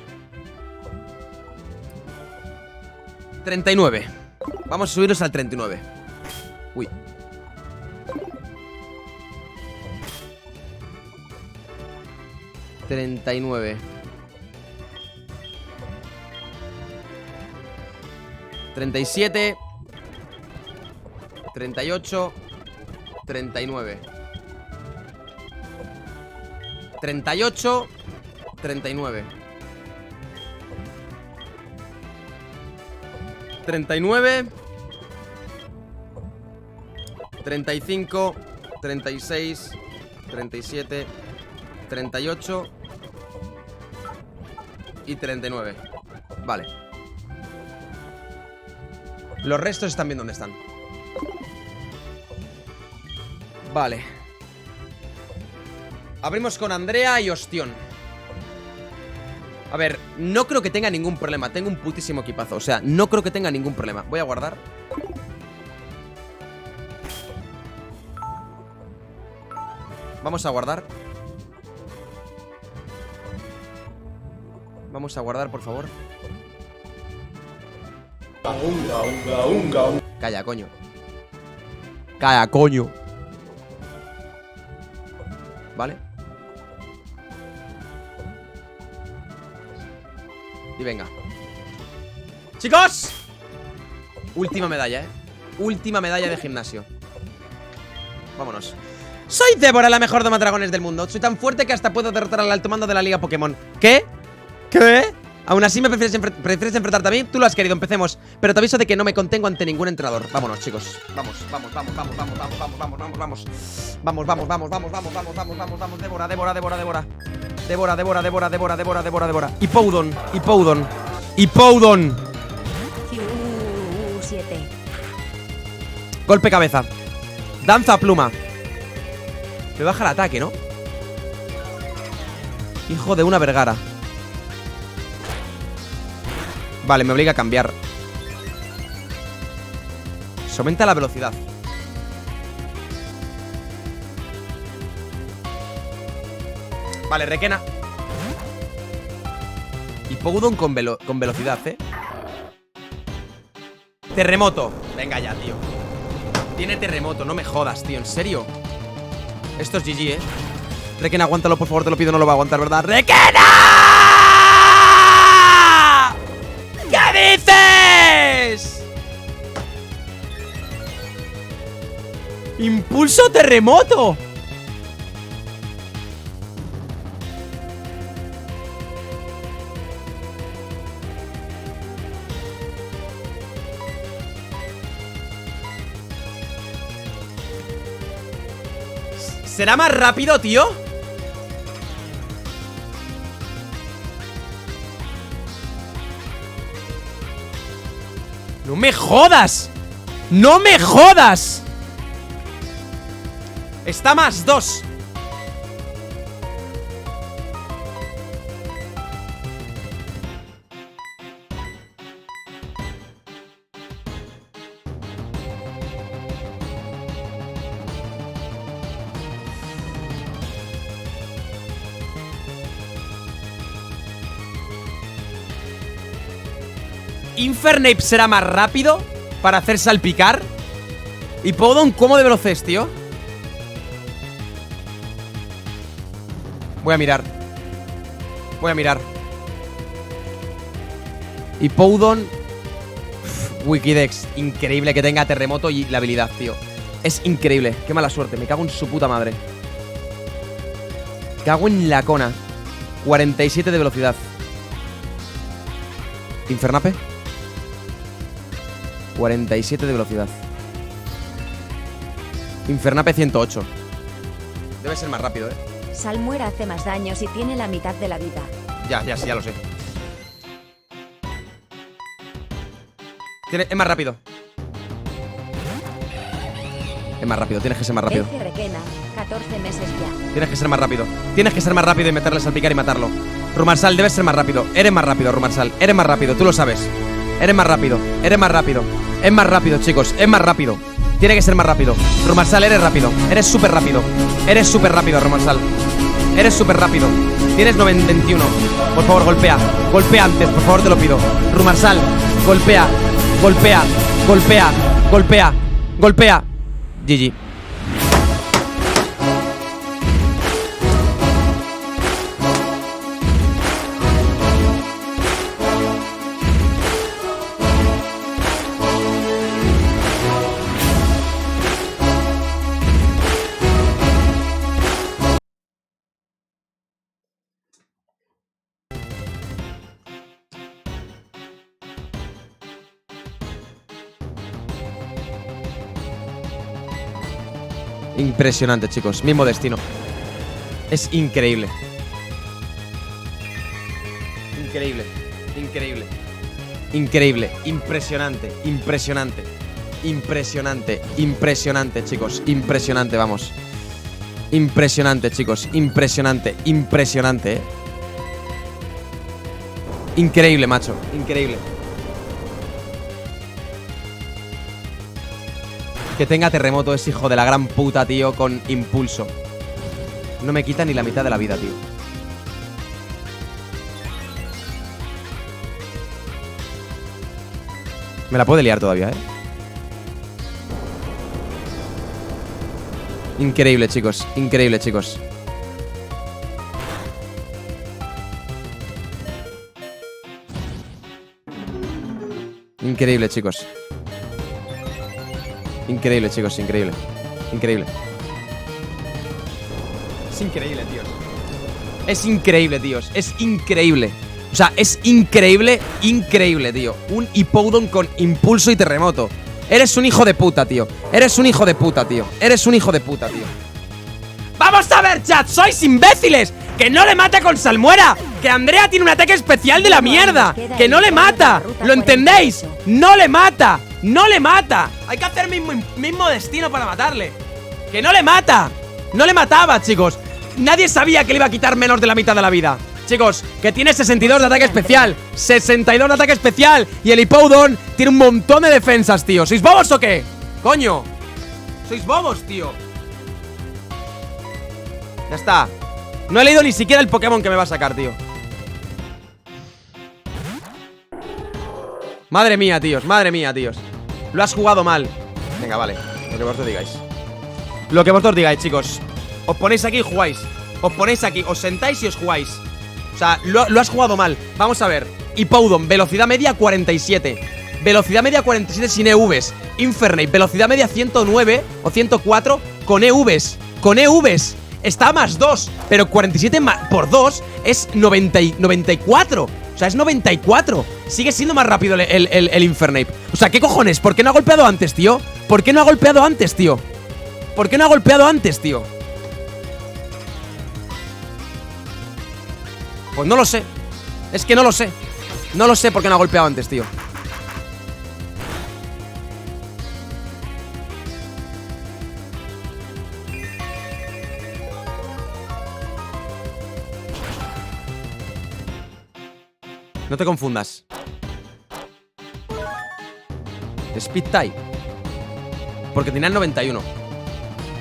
39. Vamos a subirnos al 39. Uy. $39. 37. 38. 39. 38. 39. 39. 35. 36. 37. 38. Y 39. Vale. Los restos están bien donde están. Vale. Abrimos con Andrea y Ostión. A ver, no creo que tenga ningún problema. Tengo un putísimo equipazo. O sea, no creo que tenga ningún problema. Voy a guardar. Vamos a guardar. Vamos a guardar, por favor. Calla, coño. Calla, coño. ¿vale? Y venga. ¡Chicos! Última medalla, última medalla de gimnasio. Vámonos. Soy Débora, la mejor domadragones del mundo. Soy tan fuerte que hasta puedo derrotar al alto mando de la liga Pokémon. ¿Qué? ¿Qué? Aún así me prefieres enfrentarte a mí. Tú lo has querido, empecemos. Pero te aviso de que no me contengo ante ningún entrenador. Vámonos, chicos. Vamos. Débora. Hipoudon. 7. Golpe cabeza. Danza pluma. Me baja el ataque, ¿no? Hijo de una vergara. Vale, me obliga a cambiar. Se aumenta la velocidad. Vale, requena. Hipoudon con velocidad, Terremoto. Venga ya, tío. Tiene terremoto, no me jodas, tío. ¿En serio? Esto es GG, Requena, aguántalo, por favor, te lo pido. No lo va a aguantar, ¿verdad? ¡Requena! ¿Qué dices? ¡Impulso terremoto! ¿Será más rápido, tío? ¡No me jodas! ¡No me jodas! Está más 2. Infernape será más rápido para hacer salpicar. Y Hipoudon, ¿cómo de veloz es, tío? Voy a mirar. Hipoudon, Wikidex. Increíble que tenga terremoto y la habilidad, tío. Es increíble. Qué mala suerte. Me cago en su puta madre. Cago en la cona. 47 de velocidad. Infernape. 47 de velocidad. Infernape 108. Debe ser más rápido, Salmuera hace más daños y tiene la mitad de la vida. Ya lo sé. Es más rápido. Tienes que ser más rápido. Requena, 14 meses ya. Tienes que ser más rápido. Tienes que ser más rápido y meterle salpicar y matarlo. Rumarsal, debes ser más rápido. Eres más rápido, Rumarsal. Eres más rápido, tú lo sabes. Eres más rápido. Es más rápido, chicos. Es más rápido. Tiene que ser más rápido. Rumarsal, eres rápido. Eres súper rápido, Rumarsal. Eres súper rápido. Tienes 21. Por favor, golpea. Golpea antes, por favor, te lo pido. Rumarsal, golpea. GG. Impresionante, chicos. Mismo destino. Es increíble. Impresionante. Impresionante, chicos. Impresionante, vamos. Impresionante, chicos. Impresionante. Increíble, macho. Increíble. Que tenga terremoto es hijo de la gran puta, tío, con impulso. No me quita ni la mitad de la vida, tío. Me la puede liar todavía, Increíble, chicos. Increíble, chicos. Increíble, chicos, increíble. Increíble. Es increíble, tíos. Es increíble, tíos. Es increíble. O sea, es increíble, increíble, tío. Un Hippowdon con impulso y terremoto. Eres un hijo de puta, tío. Eres un hijo de puta, tío. Eres un hijo de puta, tío. ¡Vamos a ver, chat! ¡Sois imbéciles! ¡Que no le mata con salmuera! ¡Que Andrea tiene un ataque especial de la mierda! ¡Que no le mata! ¿Lo entendéis? ¡No le mata! ¡No le mata! Hay que hacer mismo destino para matarle. ¡Que no le mata! No le mataba, chicos. Nadie sabía que le iba a quitar menos de la mitad de la vida. Chicos, que tiene 62 de ataque especial, 62 de ataque especial. Y el Hippowdon tiene un montón de defensas, tío. ¿Sois bobos o qué? Coño. Sois bobos, tío. Ya está. No he leído ni siquiera el Pokémon que me va a sacar, tío. Madre mía, tíos, madre mía, tíos. Lo has jugado mal. Venga, vale, lo que vosotros digáis. Lo que vosotros digáis, chicos. Os ponéis aquí y jugáis. Os ponéis aquí, os sentáis y os jugáis. O sea, lo has jugado mal. Vamos a ver. Hippowdon, velocidad media 47. Velocidad media 47 sin EVs. Infernape, velocidad media 109 o 104 con EVs. Con EVs. Está más 2, pero 47 por 2 es 94. O sea, es 94. Sigue siendo más rápido el Infernape. O sea, ¿qué cojones? ¿Por qué no ha golpeado antes, tío? ¿Por qué no ha golpeado antes, tío? ¿Por qué no ha golpeado antes, tío? Pues no lo sé. Es que no lo sé. No lo sé por qué no ha golpeado antes, tío. No te confundas. Speed type. Porque tenía el 91.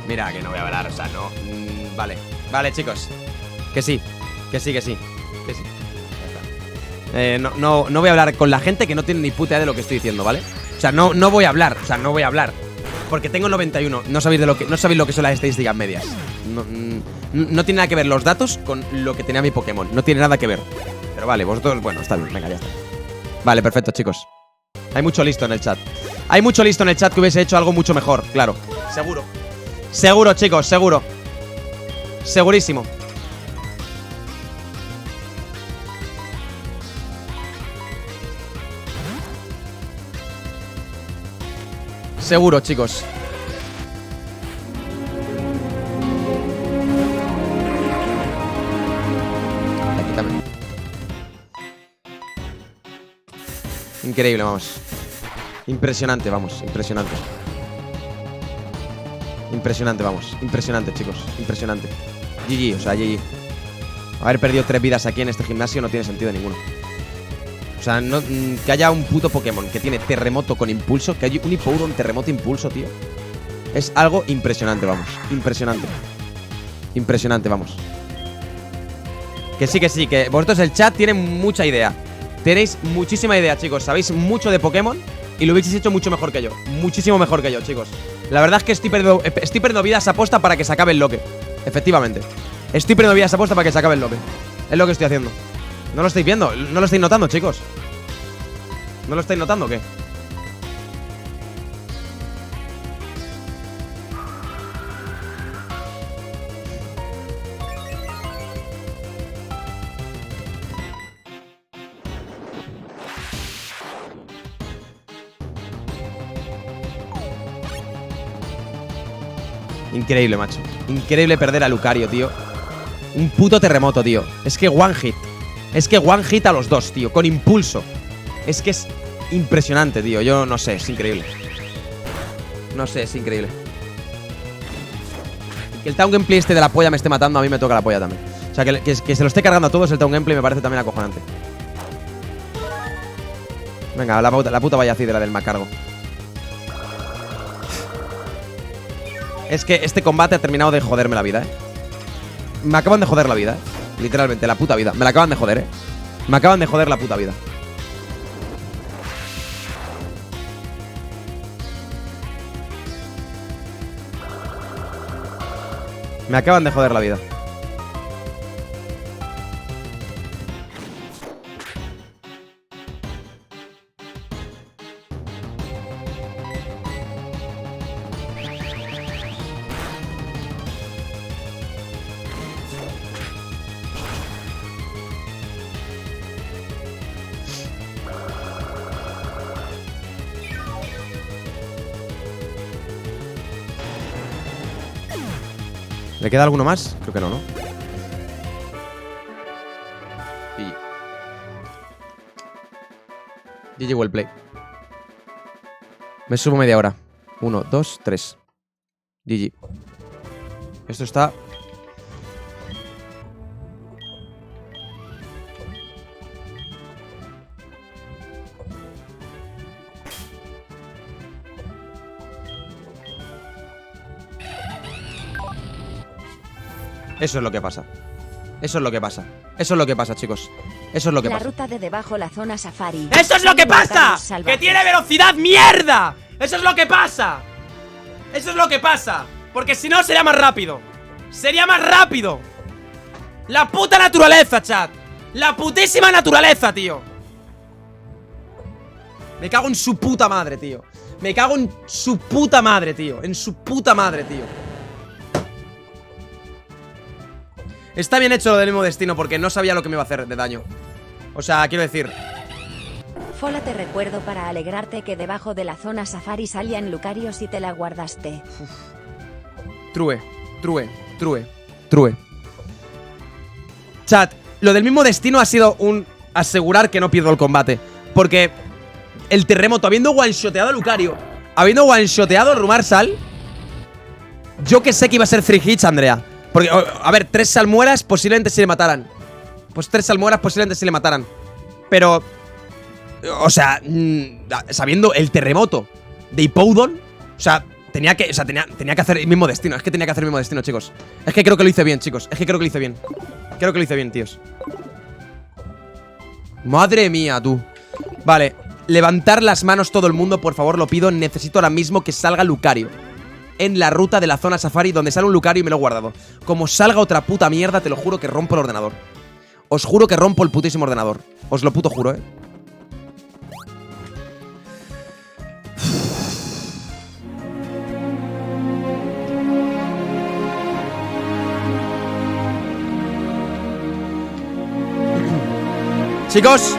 Mira, que no voy a hablar, o sea, no. Vale, vale, chicos. Que sí, que sí, que sí. Que sí. Ya está. No voy a hablar con la gente que no tiene ni puta idea de lo que estoy diciendo, ¿vale? O sea, no voy a hablar, o sea, no voy a hablar. Porque tengo 91. No sabéis lo que son las estadísticas medias. No tiene nada que ver los datos con lo que tenía mi Pokémon. No tiene nada que ver. Pero vale, vosotros, bueno, está bien, venga, ya está. Vale, perfecto, chicos. Hay mucho listo en el chat. Hay mucho listo en el chat que hubiese hecho algo mucho mejor, claro. Seguro. Seguro, chicos, seguro. Segurísimo. Seguro, chicos. Increíble, vamos. Impresionante, vamos, impresionante. Impresionante, vamos. Impresionante, chicos, impresionante. GG, o sea, GG. Haber perdido 3 vidas aquí en este gimnasio no tiene sentido ninguno. O sea, que haya un puto Pokémon que tiene terremoto con impulso. Que haya un Hippowdon terremoto impulso, tío. Es algo impresionante, vamos. Impresionante. Impresionante, vamos. Que sí, que vosotros el chat tiene mucha idea. Tenéis muchísima idea, chicos. Sabéis mucho de Pokémon y lo hubieseis hecho mucho mejor que yo. Muchísimo mejor que yo, chicos. La verdad es que estoy perdiendo vidas a posta para que se acabe el loque. Efectivamente. Estoy perdiendo vidas a posta para que se acabe el loque. Es lo que estoy haciendo. ¿No lo estáis viendo? ¿No lo estáis notando, chicos? ¿No lo estáis notando o qué? Increíble, macho. Increíble perder a Lucario, tío. Un puto terremoto, tío. Es que one hit. Es que one hit a los dos, tío. Con impulso. Es que es impresionante, tío. Yo no sé, es increíble. No sé, es increíble. Que el Town Gameplay este de la polla me esté matando, a mí me toca la polla también. O sea, que se lo esté cargando a todos el Town Gameplay me parece también acojonante. Venga, la puta vaya cidra del macargo. Es que este combate ha terminado de joderme la vida, Me acaban de joder la vida, Literalmente, la puta vida. Me la acaban de joder, Me acaban de joder la puta vida. Me acaban de joder la vida. ¿Le queda alguno más? Creo que no, ¿no? Y GG well play. Me subo media hora. 1, 2, 3. GG. Esto está... Eso es lo que pasa. Eso es lo que pasa. Eso es lo que pasa, chicos. Eso es lo que pasa. La ruta de debajo, la zona safari. ¡Eso es lo que pasa! ¡Que tiene velocidad, mierda! ¡Eso es lo que pasa! ¡Eso es lo que pasa! Porque si no sería más rápido. ¡Sería más rápido! ¡La puta naturaleza, chat! ¡La putísima naturaleza, tío! Me cago en su puta madre, tío. Me cago en su puta madre, tío. En su puta madre, tío. Está bien hecho lo del mismo destino porque no sabía lo que me iba a hacer de daño. O sea, quiero decir... Fola, te recuerdo para alegrarte que debajo de la zona safari salían lucarios y te la guardaste. True. Chat, lo del mismo destino ha sido un asegurar que no pierdo el combate. Porque el terremoto, habiendo one-shoteado a Lucario, habiendo one-shoteado a Rumarsal, yo que sé que iba a ser 3 hits, Andrea. Porque, a ver, 3 salmueras posiblemente sí le mataran. Pues 3 salmueras posiblemente sí le mataran. Pero, o sea, sabiendo el terremoto de Hippowdon, o sea, tenía que hacer el mismo destino. Es que tenía que hacer el mismo destino, chicos. Es que creo que lo hice bien, chicos. Es que creo que lo hice bien. Creo que lo hice bien, tíos. Madre mía, tú. Vale, levantar las manos todo el mundo, por favor, lo pido. Necesito ahora mismo que salga Lucario en la ruta de la zona safari, donde sale un Lucario y me lo he guardado. Como salga otra puta mierda, te lo juro que rompo el ordenador. Os juro que rompo el putísimo ordenador. Os lo puto juro, Chicos,